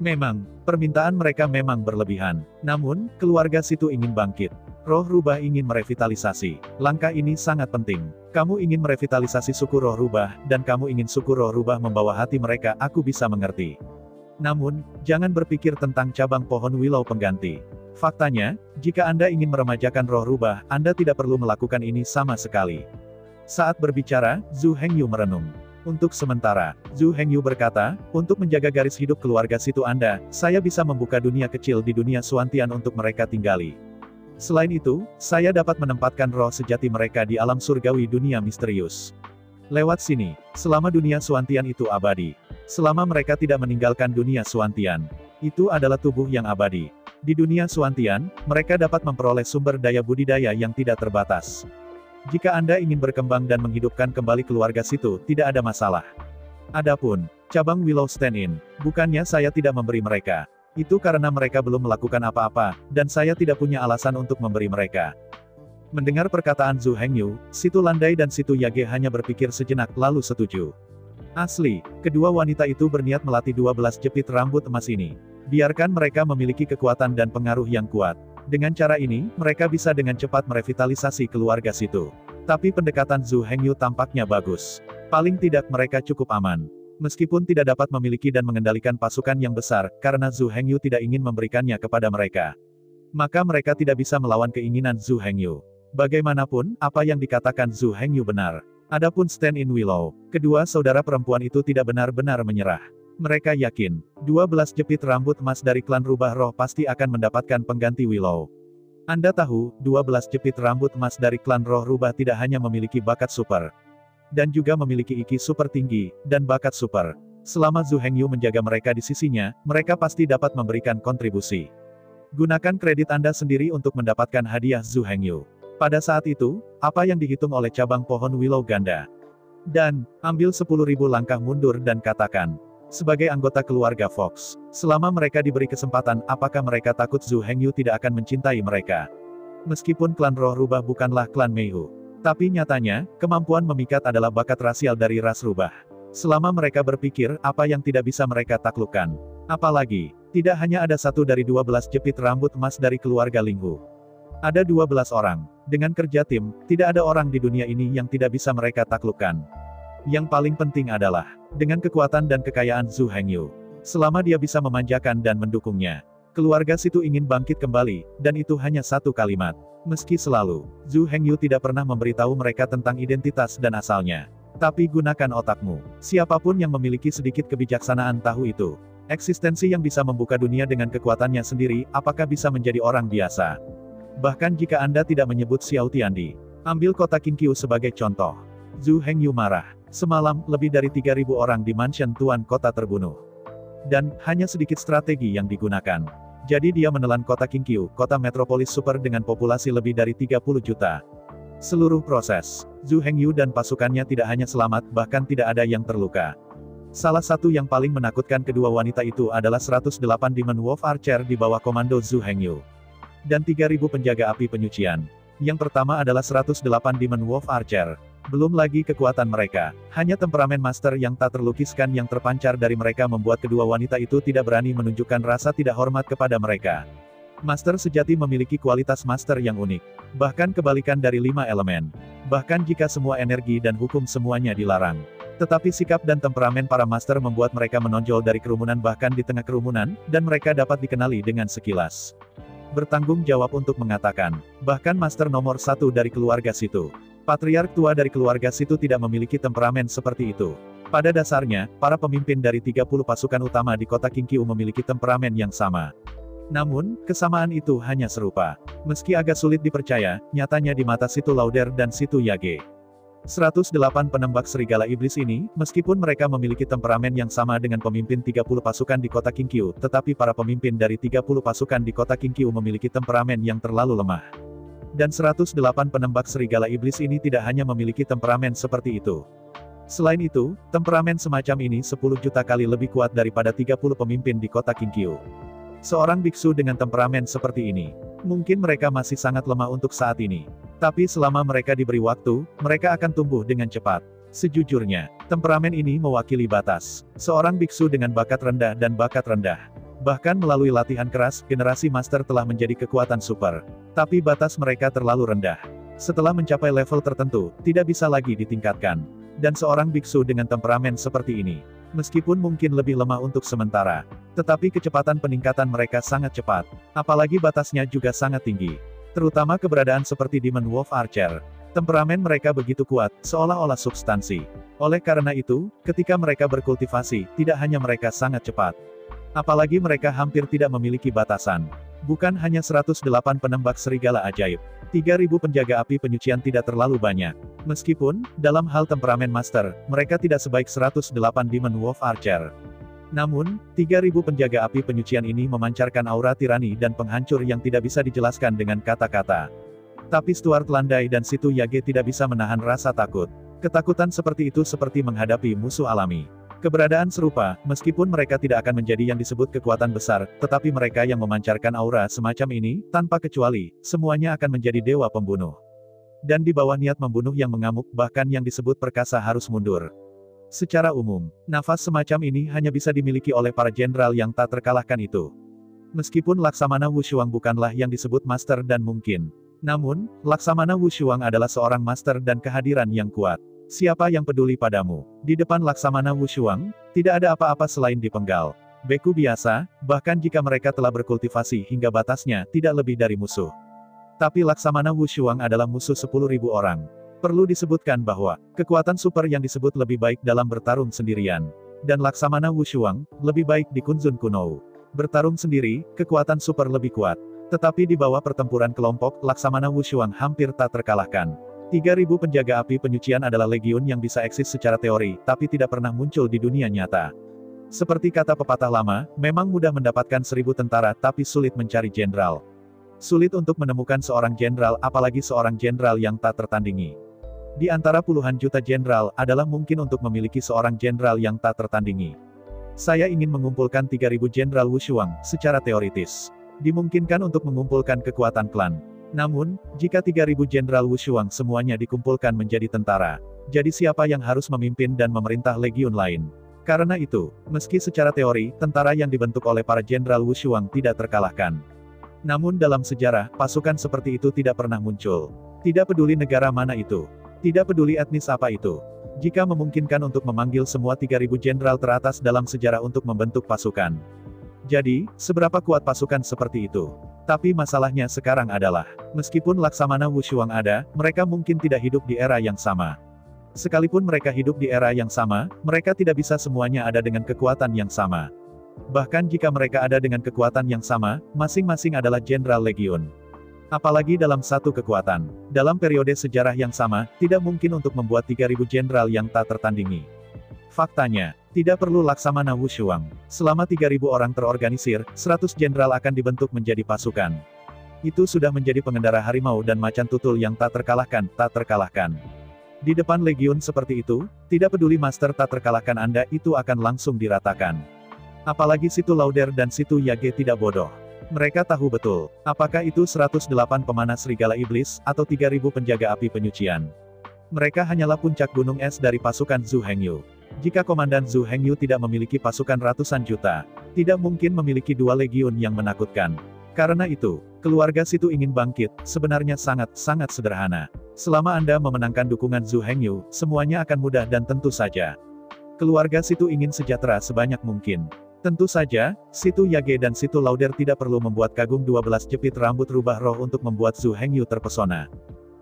Memang, permintaan mereka memang berlebihan. Namun, keluarga Situ ingin bangkit. Roh rubah ingin merevitalisasi. Langkah ini sangat penting. Kamu ingin merevitalisasi suku roh rubah, dan kamu ingin suku roh rubah membawa hati mereka, aku bisa mengerti. Namun, jangan berpikir tentang cabang pohon willow pengganti. Faktanya, jika Anda ingin meremajakan roh rubah, Anda tidak perlu melakukan ini sama sekali. Saat berbicara, Zhu Hengyu merenung. Untuk sementara, Zhu Hengyu berkata, untuk menjaga garis hidup keluarga Situ Anda, saya bisa membuka dunia kecil di dunia Suantian untuk mereka tinggali. Selain itu, saya dapat menempatkan roh sejati mereka di alam surgawi dunia misterius. Lewat sini, selama dunia Suantian itu abadi. Selama mereka tidak meninggalkan dunia Suantian, itu adalah tubuh yang abadi. Di dunia Suantian, mereka dapat memperoleh sumber daya budidaya yang tidak terbatas. Jika Anda ingin berkembang dan menghidupkan kembali keluarga Situ, tidak ada masalah. Adapun cabang Willow Stand-in, bukannya saya tidak memberi mereka. Itu karena mereka belum melakukan apa-apa, dan saya tidak punya alasan untuk memberi mereka. Mendengar perkataan Zhu Hengyu, Situ Landai dan Situ Yage hanya berpikir sejenak lalu setuju. Asli, kedua wanita itu berniat melatih 12 jepit rambut emas ini. Biarkan mereka memiliki kekuatan dan pengaruh yang kuat. Dengan cara ini, mereka bisa dengan cepat merevitalisasi keluarga Situ. Tapi pendekatan Zhu Hengyu tampaknya bagus. Paling tidak mereka cukup aman. Meskipun tidak dapat memiliki dan mengendalikan pasukan yang besar, karena Zhu Hengyu tidak ingin memberikannya kepada mereka. Maka mereka tidak bisa melawan keinginan Zhu Hengyu. Bagaimanapun, apa yang dikatakan Zhu Hengyu benar. Adapun Stand-in Willow, kedua saudara perempuan itu tidak benar-benar menyerah. Mereka yakin, 12 jepit rambut emas dari klan rubah roh pasti akan mendapatkan pengganti Willow. Anda tahu, 12 jepit rambut emas dari klan roh rubah tidak hanya memiliki bakat super, dan juga memiliki iki super tinggi, dan bakat super. Selama Zhu Hengyu menjaga mereka di sisinya, mereka pasti dapat memberikan kontribusi. Gunakan kredit Anda sendiri untuk mendapatkan hadiah Zhu Hengyu. Pada saat itu, apa yang dihitung oleh cabang pohon willow ganda? Dan, ambil 10.000 langkah mundur dan katakan, sebagai anggota keluarga Fox, selama mereka diberi kesempatan, apakah mereka takut Zhu Hengyu tidak akan mencintai mereka? Meskipun klan roh rubah bukanlah klan Meihu. Tapi nyatanya, kemampuan memikat adalah bakat rasial dari ras rubah. Selama mereka berpikir, apa yang tidak bisa mereka taklukkan? Apalagi, tidak hanya ada satu dari 12 jepit rambut emas dari keluarga Linghu. Ada 12 orang. Dengan kerja tim, tidak ada orang di dunia ini yang tidak bisa mereka taklukkan. Yang paling penting adalah, dengan kekuatan dan kekayaan Zhu Hengyu. Selama dia bisa memanjakan dan mendukungnya. Keluarga Situ ingin bangkit kembali, dan itu hanya satu kalimat. Meski selalu, Zhu Hengyu tidak pernah memberitahu mereka tentang identitas dan asalnya. Tapi gunakan otakmu. Siapapun yang memiliki sedikit kebijaksanaan tahu itu. Eksistensi yang bisa membuka dunia dengan kekuatannya sendiri, apakah bisa menjadi orang biasa? Bahkan jika Anda tidak menyebut Xiao Tiandi. Ambil kota Qingqiu sebagai contoh. Zhu Hengyu marah. Semalam, lebih dari 3.000 orang di mansion Tuan Kota terbunuh. Dan, hanya sedikit strategi yang digunakan. Jadi dia menelan kota Qingqiu, kota metropolis super dengan populasi lebih dari 30 juta. Seluruh proses, Zhu Hengyu dan pasukannya tidak hanya selamat, bahkan tidak ada yang terluka. Salah satu yang paling menakutkan kedua wanita itu adalah 108 Demon Wolf Archer di bawah komando Zhu Hengyu. Dan 3.000 penjaga api penyucian. Yang pertama adalah 108 Demon Wolf Archer. Belum lagi kekuatan mereka. Hanya temperamen master yang tak terlukiskan yang terpancar dari mereka membuat kedua wanita itu tidak berani menunjukkan rasa tidak hormat kepada mereka. Master sejati memiliki kualitas master yang unik. Bahkan kebalikan dari 5 elemen. Bahkan jika semua energi dan hukum semuanya dilarang. Tetapi sikap dan temperamen para master membuat mereka menonjol dari kerumunan bahkan di tengah kerumunan, dan mereka dapat dikenali dengan sekilas. bertanggung jawab untuk mengatakan, bahkan master nomor 1 dari keluarga Situ. Patriark tua dari keluarga Situ tidak memiliki temperamen seperti itu. Pada dasarnya, para pemimpin dari 30 pasukan utama di kota Qingqiu memiliki temperamen yang sama. Namun, kesamaan itu hanya serupa. Meski agak sulit dipercaya, nyatanya di mata Situ Lauder dan Situ Yage. 108 penembak serigala iblis ini, meskipun mereka memiliki temperamen yang sama dengan pemimpin 30 pasukan di kota Qingqiu, tetapi para pemimpin dari 30 pasukan di kota Qingqiu memiliki temperamen yang terlalu lemah. Dan 108 penembak serigala iblis ini tidak hanya memiliki temperamen seperti itu. Selain itu, temperamen semacam ini 10 juta kali lebih kuat daripada 30 pemimpin di kota Qingqiu. Seorang biksu dengan temperamen seperti ini, mungkin mereka masih sangat lemah untuk saat ini. Tapi selama mereka diberi waktu, mereka akan tumbuh dengan cepat. Sejujurnya, temperamen ini mewakili batas. Seorang biksu dengan bakat rendah dan bakat rendah. Bahkan melalui latihan keras, generasi master telah menjadi kekuatan super. Tapi batas mereka terlalu rendah. Setelah mencapai level tertentu, tidak bisa lagi ditingkatkan. Dan seorang biksu dengan temperamen seperti ini, meskipun mungkin lebih lemah untuk sementara, tetapi kecepatan peningkatan mereka sangat cepat. Apalagi batasnya juga sangat tinggi. Terutama keberadaan seperti Demon Wolf Archer. Temperamen mereka begitu kuat, seolah-olah substansi. Oleh karena itu, ketika mereka berkultivasi, tidak hanya mereka sangat cepat. Apalagi mereka hampir tidak memiliki batasan. Bukan hanya 108 penembak serigala ajaib. 3000 penjaga api penyucian tidak terlalu banyak. Meskipun, dalam hal temperamen master, mereka tidak sebaik 108 Demon Wolf Archer. Namun, 3000 penjaga api penyucian ini memancarkan aura tirani dan penghancur yang tidak bisa dijelaskan dengan kata-kata. Tapi Stuart Landai dan Situ Yage tidak bisa menahan rasa takut. Ketakutan seperti itu seperti menghadapi musuh alami. Keberadaan serupa, meskipun mereka tidak akan menjadi yang disebut kekuatan besar, tetapi mereka yang memancarkan aura semacam ini, tanpa kecuali, semuanya akan menjadi dewa pembunuh. Dan di bawah niat membunuh yang mengamuk, bahkan yang disebut perkasa harus mundur. Secara umum, nafas semacam ini hanya bisa dimiliki oleh para jenderal yang tak terkalahkan itu. Meskipun Laksamana Wushuang bukanlah yang disebut master dan mungkin. Namun, Laksamana Wushuang adalah seorang master dan kehadiran yang kuat. Siapa yang peduli padamu? Di depan Laksamana Wushuang, tidak ada apa-apa selain dipenggal. Beku biasa, bahkan jika mereka telah berkultivasi hingga batasnya, tidak lebih dari musuh. Tapi Laksamana Wushuang adalah musuh 10.000 orang. Perlu disebutkan bahwa, kekuatan super yang disebut lebih baik dalam bertarung sendirian. Dan Laksamana Wushuang, lebih baik di Kunzun Kunou. Bertarung sendiri, kekuatan super lebih kuat. Tetapi di bawah pertempuran kelompok, Laksamana Wushuang hampir tak terkalahkan. 3000 penjaga api penyucian adalah legiun yang bisa eksis secara teori, tapi tidak pernah muncul di dunia nyata. Seperti kata pepatah lama, memang mudah mendapatkan 1000 tentara tapi sulit mencari jenderal. Sulit untuk menemukan seorang jenderal, apalagi seorang jenderal yang tak tertandingi. Di antara puluhan juta jenderal, adalah mungkin untuk memiliki seorang jenderal yang tak tertandingi. Saya ingin mengumpulkan 3000 jenderal Wushuang, secara teoritis. Dimungkinkan untuk mengumpulkan kekuatan klan. Namun, jika 3000 jenderal Wushuang semuanya dikumpulkan menjadi tentara, jadi siapa yang harus memimpin dan memerintah legiun lain? Karena itu, meski secara teori, tentara yang dibentuk oleh para jenderal Wushuang tidak terkalahkan. Namun dalam sejarah, pasukan seperti itu tidak pernah muncul. Tidak peduli negara mana itu. Tidak peduli etnis apa itu. Jika memungkinkan untuk memanggil semua 3000 jenderal teratas dalam sejarah untuk membentuk pasukan. Jadi, seberapa kuat pasukan seperti itu? Tapi masalahnya sekarang adalah, meskipun Laksamana Wushuang ada, mereka mungkin tidak hidup di era yang sama. Sekalipun mereka hidup di era yang sama, mereka tidak bisa semuanya ada dengan kekuatan yang sama. Bahkan jika mereka ada dengan kekuatan yang sama, masing-masing adalah jenderal legiun. Apalagi dalam satu kekuatan. Dalam periode sejarah yang sama, tidak mungkin untuk membuat 3000 jenderal yang tak tertandingi. Faktanya, tidak perlu Laksamana Wushuang. Selama 3000 orang terorganisir, 100 jenderal akan dibentuk menjadi pasukan. Itu sudah menjadi pengendara harimau dan macan tutul yang tak terkalahkan. Di depan legiun seperti itu, tidak peduli master tak terkalahkan Anda, itu akan langsung diratakan. Apalagi Situ Lauder dan Situ Yage tidak bodoh. Mereka tahu betul, apakah itu 108 pemanah serigala iblis, atau 3000 penjaga api penyucian. Mereka hanyalah puncak gunung es dari pasukan Zhu Hengyu. Jika Komandan Zhu Hengyu tidak memiliki pasukan ratusan juta, tidak mungkin memiliki 2 legiun yang menakutkan. Karena itu, keluarga Situ ingin bangkit, sebenarnya sangat sederhana. Selama Anda memenangkan dukungan Zhu Hengyu, semuanya akan mudah dan tentu saja. Keluarga Situ ingin sejahtera sebanyak mungkin. Tentu saja, Situ Yage dan Situ Lauder tidak perlu membuat kagum 12 jepit rambut rubah roh untuk membuat Zhu Hengyu terpesona.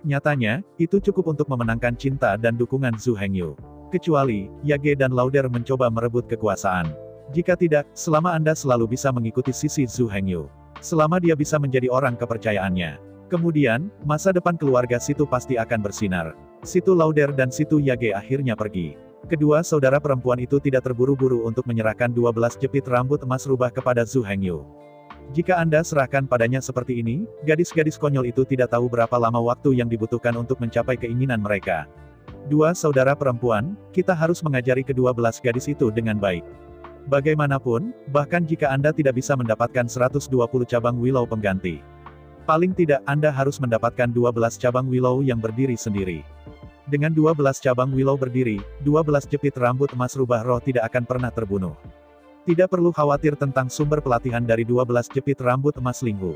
Nyatanya, itu cukup untuk memenangkan cinta dan dukungan Zhu Hengyu. Kecuali, Yage dan Lauder mencoba merebut kekuasaan. Jika tidak, selama Anda selalu bisa mengikuti sisi Zhu Hengyu. Selama dia bisa menjadi orang kepercayaannya. Kemudian, masa depan keluarga Situ pasti akan bersinar. Situ Lauder dan Situ Yage akhirnya pergi. Kedua saudara perempuan itu tidak terburu-buru untuk menyerahkan 12 jepit rambut emas rubah kepada Zhu Hengyu. Jika Anda serahkan padanya seperti ini, gadis-gadis konyol itu tidak tahu berapa lama waktu yang dibutuhkan untuk mencapai keinginan mereka. Dua saudara perempuan, kita harus mengajari kedua belas gadis itu dengan baik. Bagaimanapun, bahkan jika Anda tidak bisa mendapatkan 120 cabang willow pengganti. Paling tidak Anda harus mendapatkan 12 cabang willow yang berdiri sendiri. Dengan 12 cabang willow berdiri, 12 jepit rambut emas rubah roh tidak akan pernah terbunuh. Tidak perlu khawatir tentang sumber pelatihan dari 12 jepit rambut emas Linghu.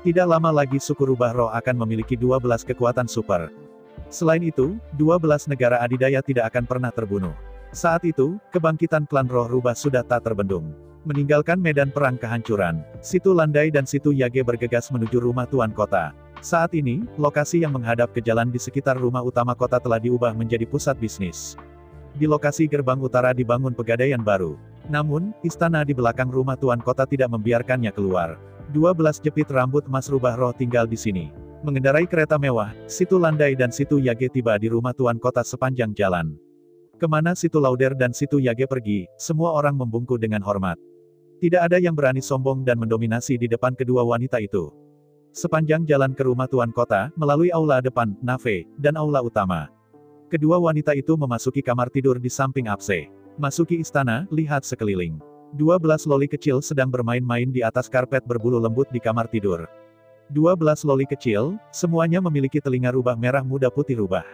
Tidak lama lagi suku rubah roh akan memiliki 12 kekuatan super. Selain itu, 12 negara adidaya tidak akan pernah terbunuh. Saat itu, kebangkitan klan roh rubah sudah tak terbendung. Meninggalkan medan perang kehancuran, Situ Landai dan Situ Yage bergegas menuju rumah tuan kota. Saat ini, lokasi yang menghadap ke jalan di sekitar rumah utama kota telah diubah menjadi pusat bisnis. Di lokasi gerbang utara dibangun pegadaian baru. Namun, istana di belakang rumah tuan kota tidak membiarkannya keluar. 12 jepit rambut emas rubah roh tinggal di sini. Mengendarai kereta mewah, Situ Landai dan Situ Yage tiba di rumah tuan kota sepanjang jalan. Kemana Situ Lauder dan Situ Yage pergi, semua orang membungkuk dengan hormat. Tidak ada yang berani sombong dan mendominasi di depan kedua wanita itu. Sepanjang jalan ke rumah tuan kota, melalui aula depan, nave, dan aula utama. Kedua wanita itu memasuki kamar tidur di samping apse. Masuki istana, lihat sekeliling. 12 loli kecil sedang bermain-main di atas karpet berbulu lembut di kamar tidur. 12 loli kecil, semuanya memiliki telinga rubah merah muda putih rubah.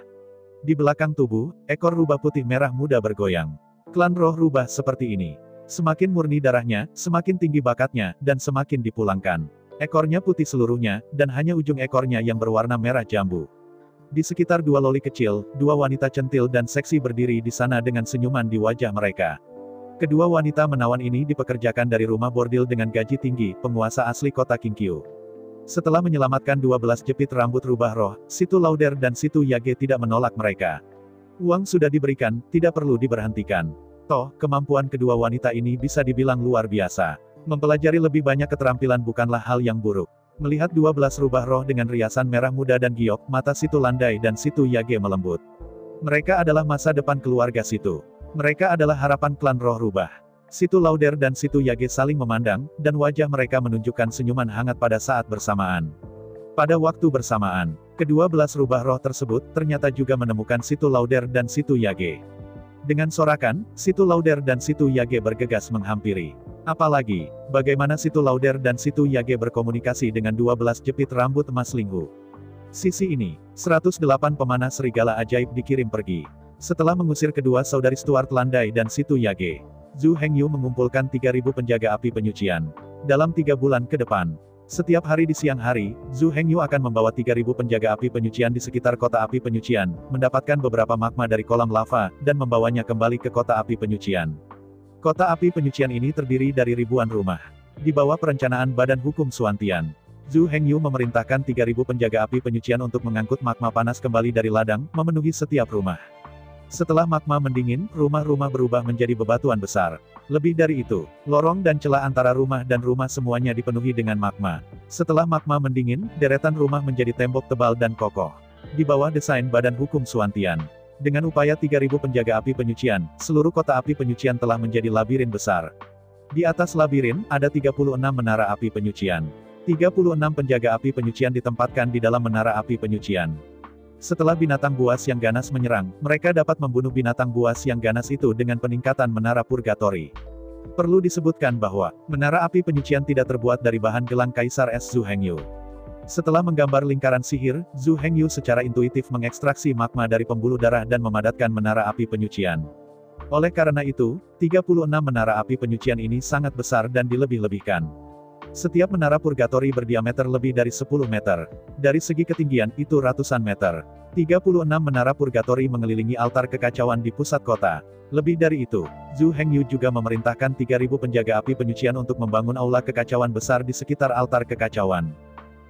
Di belakang tubuh, ekor rubah putih merah muda bergoyang. Klan roh rubah seperti ini. Semakin murni darahnya, semakin tinggi bakatnya, dan semakin dipulangkan. Ekornya putih seluruhnya, dan hanya ujung ekornya yang berwarna merah jambu. Di sekitar dua loli kecil, dua wanita centil dan seksi berdiri di sana dengan senyuman di wajah mereka. Kedua wanita menawan ini dipekerjakan dari rumah bordil dengan gaji tinggi, penguasa asli kota Qingqiu. Setelah menyelamatkan 12 jepit rambut rubah roh, Situ Lauder dan Situ Yage tidak menolak mereka. Uang sudah diberikan, tidak perlu diberhentikan. Toh, kemampuan kedua wanita ini bisa dibilang luar biasa. Mempelajari lebih banyak keterampilan bukanlah hal yang buruk. Melihat 12 rubah roh dengan riasan merah muda dan giok, mata Situ Landai dan Situ Yage melembut. Mereka adalah masa depan keluarga Situ. Mereka adalah harapan klan roh rubah. Situ Lauder dan Situ Yage saling memandang, dan wajah mereka menunjukkan senyuman hangat pada saat bersamaan. Pada waktu bersamaan, kedua belas rubah roh tersebut ternyata juga menemukan Situ Lauder dan Situ Yage. Dengan sorakan, Situ Lauder dan Situ Yage bergegas menghampiri. Apalagi, bagaimana Situ Lauder dan Situ Yage berkomunikasi dengan 12 jepit rambut emas Linghu. Sisi ini, 108 pemanah serigala ajaib dikirim pergi. Setelah mengusir kedua saudari Stuart Landai dan Situ Yage, Zhu Hengyu mengumpulkan 3.000 penjaga api penyucian. Dalam 3 bulan ke depan, setiap hari di siang hari, Zhu Hengyu akan membawa 3.000 penjaga api penyucian di sekitar kota api penyucian, mendapatkan beberapa magma dari kolam lava, dan membawanya kembali ke kota api penyucian. Kota api penyucian ini terdiri dari ribuan rumah. Di bawah perencanaan Badan Hukum Suantian, Zhu Hengyu memerintahkan 3.000 penjaga api penyucian untuk mengangkut magma panas kembali dari ladang, memenuhi setiap rumah. Setelah magma mendingin, rumah-rumah berubah menjadi bebatuan besar. Lebih dari itu, lorong dan celah antara rumah dan rumah semuanya dipenuhi dengan magma. Setelah magma mendingin, deretan rumah menjadi tembok tebal dan kokoh. Di bawah desain Badan Hukum Suantian. Dengan upaya 3.000 penjaga api penyucian, seluruh kota api penyucian telah menjadi labirin besar. Di atas labirin, ada 36 menara api penyucian. 36 penjaga api penyucian ditempatkan di dalam menara api penyucian. Setelah binatang buas yang ganas menyerang, mereka dapat membunuh binatang buas yang ganas itu dengan peningkatan menara purgatori. Perlu disebutkan bahwa, menara api penyucian tidak terbuat dari bahan gelang Kaisar Es Zhu Hengyu. Setelah menggambar lingkaran sihir, Zhu Hengyu secara intuitif mengekstraksi magma dari pembuluh darah dan memadatkan menara api penyucian. Oleh karena itu, 36 menara api penyucian ini sangat besar dan dilebih-lebihkan. Setiap menara purgatori berdiameter lebih dari 10 meter. Dari segi ketinggian, itu ratusan meter. 36 menara purgatori mengelilingi altar kekacauan di pusat kota. Lebih dari itu, Zhu Hengyu juga memerintahkan 3.000 penjaga api penyucian untuk membangun aula kekacauan besar di sekitar altar kekacauan.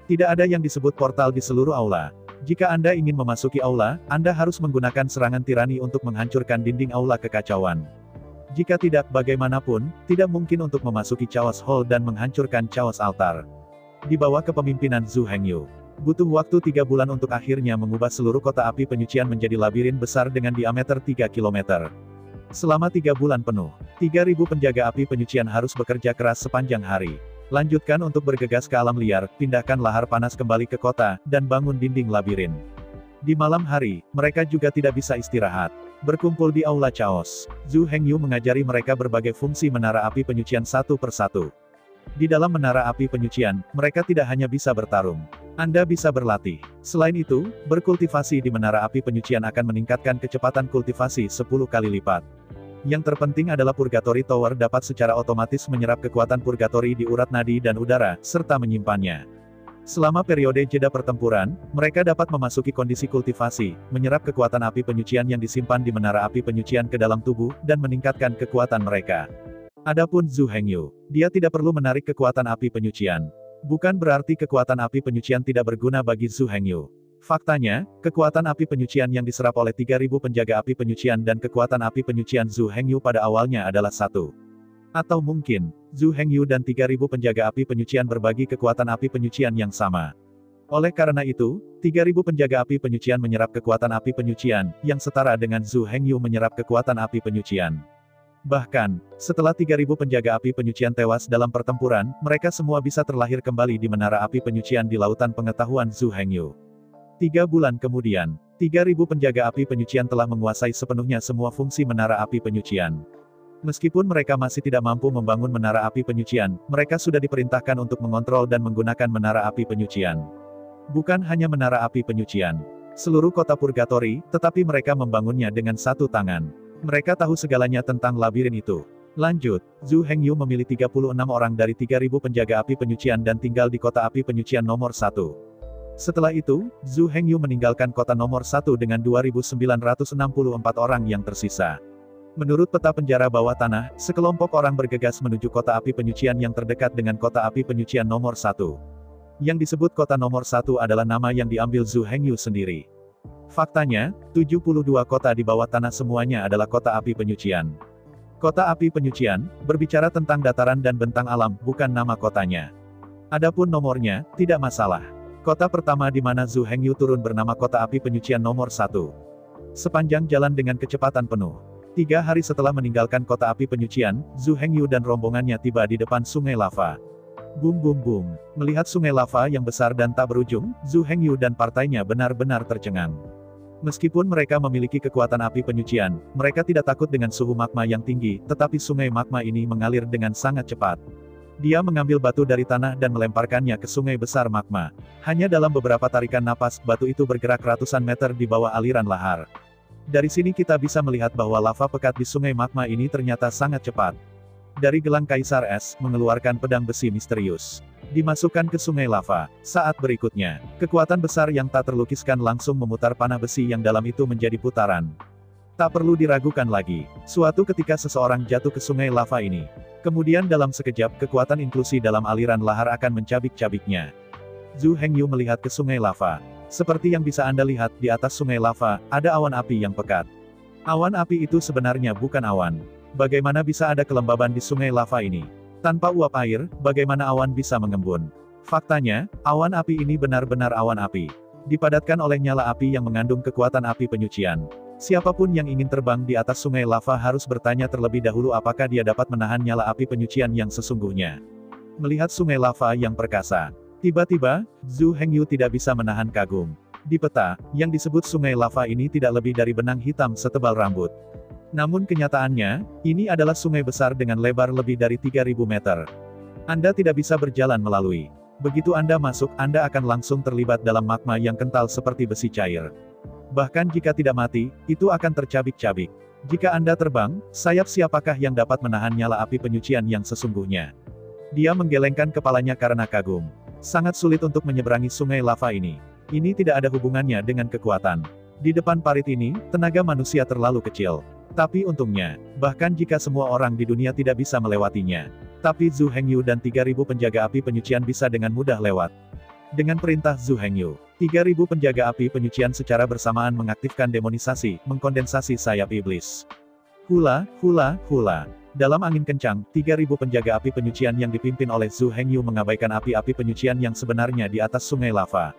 Tidak ada yang disebut portal di seluruh aula. Jika Anda ingin memasuki aula, Anda harus menggunakan serangan tirani untuk menghancurkan dinding aula kekacauan. Jika tidak, bagaimanapun, tidak mungkin untuk memasuki Chaos Hall dan menghancurkan Chaos Altar. Di bawah kepemimpinan Zhu Hengyu, butuh waktu 3 bulan untuk akhirnya mengubah seluruh kota api penyucian menjadi labirin besar dengan diameter 3 km. Selama 3 bulan penuh, 3.000 penjaga api penyucian harus bekerja keras sepanjang hari. Lanjutkan untuk bergegas ke alam liar, pindahkan lahar panas kembali ke kota, dan bangun dinding labirin. Di malam hari, mereka juga tidak bisa istirahat. Berkumpul di Aula Chaos, Zhu Hengyu mengajari mereka berbagai fungsi menara api penyucian satu persatu. Di dalam menara api penyucian, mereka tidak hanya bisa bertarung. Anda bisa berlatih. Selain itu, berkultivasi di menara api penyucian akan meningkatkan kecepatan kultivasi 10 kali lipat. Yang terpenting adalah Purgatory Tower dapat secara otomatis menyerap kekuatan Purgatory di urat nadi dan udara, serta menyimpannya. Selama periode jeda pertempuran, mereka dapat memasuki kondisi kultivasi, menyerap kekuatan api penyucian yang disimpan di menara api penyucian ke dalam tubuh, dan meningkatkan kekuatan mereka. Adapun Zhu Hengyu, dia tidak perlu menarik kekuatan api penyucian. Bukan berarti kekuatan api penyucian tidak berguna bagi Zhu Hengyu. Faktanya, kekuatan api penyucian yang diserap oleh 3.000 penjaga api penyucian dan kekuatan api penyucian Zhu Hengyu pada awalnya adalah satu. Atau mungkin, Zhu Hengyu dan 3.000 penjaga api penyucian berbagi kekuatan api penyucian yang sama. Oleh karena itu, 3.000 penjaga api penyucian menyerap kekuatan api penyucian, yang setara dengan Zhu Hengyu menyerap kekuatan api penyucian. Bahkan, setelah 3.000 penjaga api penyucian tewas dalam pertempuran, mereka semua bisa terlahir kembali di menara api penyucian di lautan pengetahuan Zhu Hengyu. 3 bulan kemudian, 3.000 penjaga api penyucian telah menguasai sepenuhnya semua fungsi menara api penyucian. Meskipun mereka masih tidak mampu membangun menara api penyucian, mereka sudah diperintahkan untuk mengontrol dan menggunakan menara api penyucian. Bukan hanya menara api penyucian, seluruh kota Purgatori, tetapi mereka membangunnya dengan satu tangan. Mereka tahu segalanya tentang labirin itu. Lanjut, Zhu Hengyu memilih 36 orang dari 3.000 penjaga api penyucian dan tinggal di kota api penyucian nomor 1. Setelah itu, Zhu Hengyu meninggalkan kota nomor 1 dengan 2.964 orang yang tersisa. Menurut peta penjara bawah tanah, sekelompok orang bergegas menuju kota api penyucian yang terdekat dengan kota api penyucian nomor 1. Yang disebut kota nomor 1 adalah nama yang diambil Zhu Hengyu sendiri. Faktanya, 72 kota di bawah tanah semuanya adalah kota api penyucian. Kota api penyucian, berbicara tentang dataran dan bentang alam, bukan nama kotanya. Adapun nomornya, tidak masalah. Kota pertama di mana Zhu Hengyu turun bernama kota api penyucian nomor 1. Sepanjang jalan dengan kecepatan penuh. 3 hari setelah meninggalkan kota api penyucian, Zhu Hengyu dan rombongannya tiba di depan sungai lava. Bum bum bum. Melihat sungai lava yang besar dan tak berujung, Zhu Hengyu dan partainya benar-benar tercengang. Meskipun mereka memiliki kekuatan api penyucian, mereka tidak takut dengan suhu magma yang tinggi, tetapi sungai magma ini mengalir dengan sangat cepat. Dia mengambil batu dari tanah dan melemparkannya ke sungai besar magma. Hanya dalam beberapa tarikan napas, batu itu bergerak ratusan meter di bawah aliran lahar. Dari sini kita bisa melihat bahwa lava pekat di sungai magma ini ternyata sangat cepat. Dari gelang Kaisar Es, mengeluarkan pedang besi misterius. Dimasukkan ke sungai lava. Saat berikutnya, kekuatan besar yang tak terlukiskan langsung memutar panah besi yang dalam itu menjadi putaran. Tak perlu diragukan lagi. Suatu ketika seseorang jatuh ke sungai lava ini. Kemudian dalam sekejap, kekuatan inklusi dalam aliran lahar akan mencabik-cabiknya. Zhu Hengyu melihat ke sungai lava. Seperti yang bisa Anda lihat, di atas sungai lava, ada awan api yang pekat. Awan api itu sebenarnya bukan awan. Bagaimana bisa ada kelembaban di sungai lava ini? Tanpa uap air, bagaimana awan bisa mengembun? Faktanya, awan api ini benar-benar awan api. Dipadatkan oleh nyala api yang mengandung kekuatan api penyucian. Siapapun yang ingin terbang di atas sungai lava harus bertanya terlebih dahulu apakah dia dapat menahan nyala api penyucian yang sesungguhnya. Melihat sungai lava yang perkasa, tiba-tiba, Zhu Hengyu tidak bisa menahan kagum. Di peta, yang disebut sungai lava ini tidak lebih dari benang hitam setebal rambut. Namun kenyataannya, ini adalah sungai besar dengan lebar lebih dari 3.000 meter. Anda tidak bisa berjalan melalui. Begitu Anda masuk, Anda akan langsung terlibat dalam magma yang kental seperti besi cair. Bahkan jika tidak mati, itu akan tercabik-cabik. Jika Anda terbang, sayap siapakah yang dapat menahan nyala api penyucian yang sesungguhnya? Dia menggelengkan kepalanya karena kagum. Sangat sulit untuk menyeberangi sungai lava ini. Ini tidak ada hubungannya dengan kekuatan. Di depan parit ini, tenaga manusia terlalu kecil. Tapi untungnya, bahkan jika semua orang di dunia tidak bisa melewatinya, tapi Zhu Hengyu dan 3.000 penjaga api penyucian bisa dengan mudah lewat. Dengan perintah Zhu Hengyu, 3.000 penjaga api penyucian secara bersamaan mengaktifkan demonisasi, mengkondensasi sayap iblis. Hula, hula, hula. Dalam angin kencang, 3.000 penjaga api penyucian yang dipimpin oleh Zhu Hengyu mengabaikan api-api penyucian yang sebenarnya di atas sungai lava.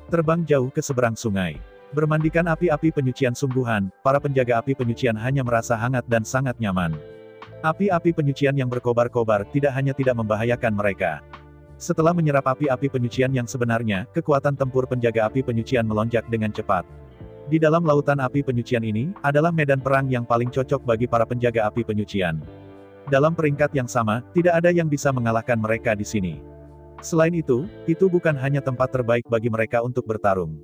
Terbang jauh ke seberang sungai. Bermandikan api-api penyucian sungguhan, para penjaga api penyucian hanya merasa hangat dan sangat nyaman. Api-api penyucian yang berkobar-kobar tidak hanya tidak membahayakan mereka. Setelah menyerap api-api penyucian yang sebenarnya, kekuatan tempur penjaga api penyucian melonjak dengan cepat. Di dalam lautan api penyucian ini, adalah medan perang yang paling cocok bagi para penjaga api penyucian. Dalam peringkat yang sama, tidak ada yang bisa mengalahkan mereka di sini. Selain itu bukan hanya tempat terbaik bagi mereka untuk bertarung.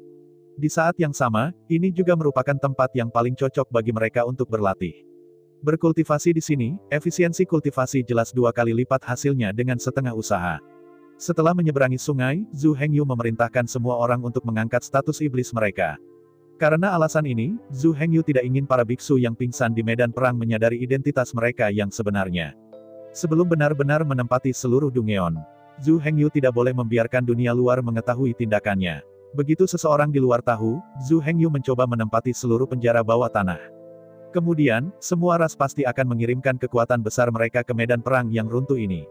Di saat yang sama, ini juga merupakan tempat yang paling cocok bagi mereka untuk berlatih. Berkultivasi di sini, efisiensi kultivasi jelas 2 kali lipat hasilnya dengan setengah usaha. Setelah menyeberangi sungai, Zhu Hengyu memerintahkan semua orang untuk mengangkat status iblis mereka. Karena alasan ini, Zhu Hengyu tidak ingin para biksu yang pingsan di medan perang menyadari identitas mereka yang sebenarnya. Sebelum benar-benar menempati seluruh Dungeon, Zhu Hengyu tidak boleh membiarkan dunia luar mengetahui tindakannya. Begitu seseorang di luar tahu, Zhu Hengyu mencoba menempati seluruh penjara bawah tanah. Kemudian, semua ras pasti akan mengirimkan kekuatan besar mereka ke medan perang yang runtuh ini.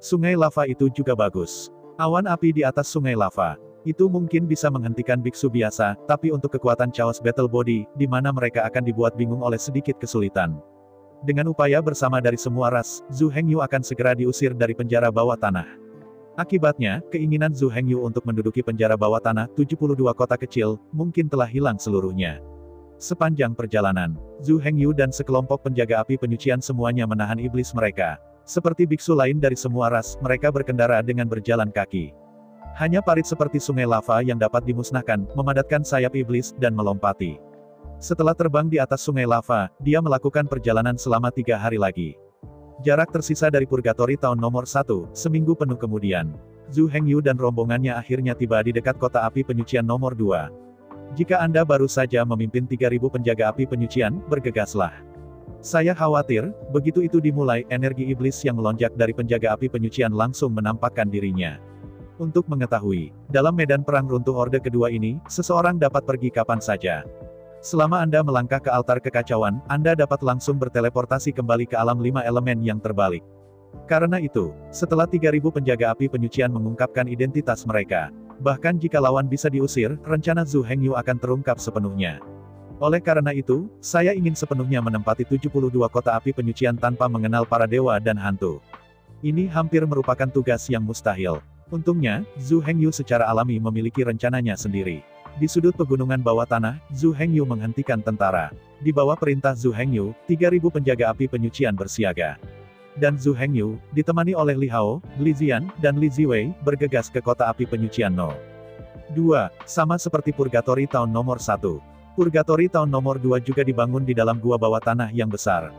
Sungai lava itu juga bagus. Awan api di atas sungai lava. Itu mungkin bisa menghentikan biksu biasa, tapi untuk kekuatan Chaos Battle Body, di mana mereka akan dibuat bingung oleh sedikit kesulitan. Dengan upaya bersama dari semua ras, Zhu Hengyu akan segera diusir dari penjara bawah tanah. Akibatnya, keinginan Zhu Hengyu untuk menduduki penjara bawah tanah 72 kota kecil, mungkin telah hilang seluruhnya. Sepanjang perjalanan, Zhu Hengyu dan sekelompok penjaga api penyucian semuanya menahan iblis mereka. Seperti biksu lain dari semua ras, mereka berkendara dengan berjalan kaki. Hanya parit seperti sungai lava yang dapat dimusnahkan, memadatkan sayap iblis, dan melompati. Setelah terbang di atas sungai lava, dia melakukan perjalanan selama 3 hari lagi. Jarak tersisa dari Purgatory tahun nomor 1, seminggu penuh kemudian. Zhu Hengyu dan rombongannya akhirnya tiba di dekat kota api penyucian nomor 2. Jika Anda baru saja memimpin 3.000 penjaga api penyucian, bergegaslah. Saya khawatir, begitu itu dimulai, energi iblis yang melonjak dari penjaga api penyucian langsung menampakkan dirinya. Untuk mengetahui, dalam medan perang runtuh Orde kedua ini, seseorang dapat pergi kapan saja. Selama Anda melangkah ke altar kekacauan, Anda dapat langsung berteleportasi kembali ke alam 5 elemen yang terbalik. Karena itu, setelah 3.000 penjaga api penyucian mengungkapkan identitas mereka, bahkan jika lawan bisa diusir, rencana Zhu Hengyu akan terungkap sepenuhnya. Oleh karena itu, saya ingin sepenuhnya menempati 72 kota api penyucian tanpa mengenal para dewa dan hantu. Ini hampir merupakan tugas yang mustahil. Untungnya, Zhu Hengyu secara alami memiliki rencananya sendiri. Di sudut pegunungan bawah tanah, Zhu Hengyu menghentikan tentara. Di bawah perintah Zhu Hengyu, 3.000 penjaga api penyucian bersiaga. Dan Zhu Hengyu, ditemani oleh Li Hao, Li Zian, dan Li Ziwei, bergegas ke kota api penyucian No. 2. Sama seperti Purgatory tahun nomor 1. Purgatory tahun nomor 2 juga dibangun di dalam gua bawah tanah yang besar.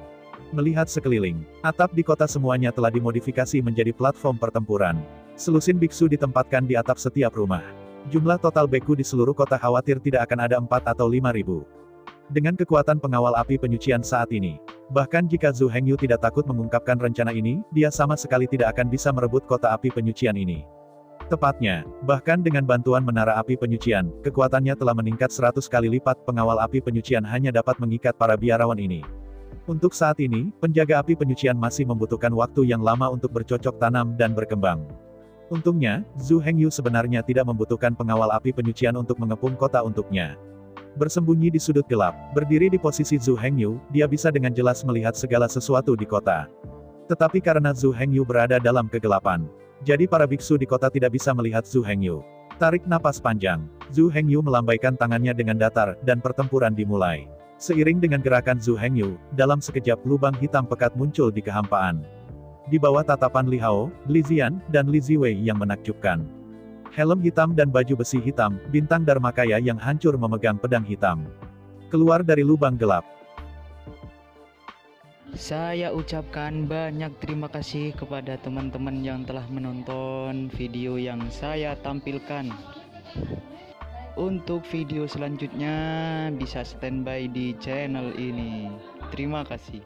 Melihat sekeliling, atap di kota semuanya telah dimodifikasi menjadi platform pertempuran. Selusin biksu ditempatkan di atap setiap rumah. Jumlah total beku di seluruh kota khawatir tidak akan ada 4 atau 5.000. Dengan kekuatan pengawal api penyucian saat ini, bahkan jika Zhu Hengyu tidak takut mengungkapkan rencana ini, dia sama sekali tidak akan bisa merebut kota api penyucian ini. Tepatnya, bahkan dengan bantuan menara api penyucian, kekuatannya telah meningkat 100 kali lipat. Pengawal api penyucian hanya dapat mengikat para biarawan ini. Untuk saat ini, penjaga api penyucian masih membutuhkan waktu yang lama untuk bercocok tanam dan berkembang. Untungnya, Zhu Hengyu sebenarnya tidak membutuhkan pengawal api penyucian untuk mengepung kota untuknya. Bersembunyi di sudut gelap, berdiri di posisi Zhu Hengyu, dia bisa dengan jelas melihat segala sesuatu di kota. Tetapi karena Zhu Hengyu berada dalam kegelapan, jadi para biksu di kota tidak bisa melihat Zhu Hengyu. Tarik napas panjang, Zhu Hengyu melambaikan tangannya dengan datar, dan pertempuran dimulai. Seiring dengan gerakan Zhu Hengyu, dalam sekejap lubang hitam pekat muncul di kehampaan. Di bawah tatapan Li Hao, Li Zian, dan Li Ziwei yang menakjubkan. Helm hitam dan baju besi hitam, bintang Dharmakaya yang hancur memegang pedang hitam. Keluar dari lubang gelap. Saya ucapkan banyak terima kasih kepada teman-teman yang telah menonton video yang saya tampilkan. Untuk video selanjutnya bisa standby di channel ini. Terima kasih.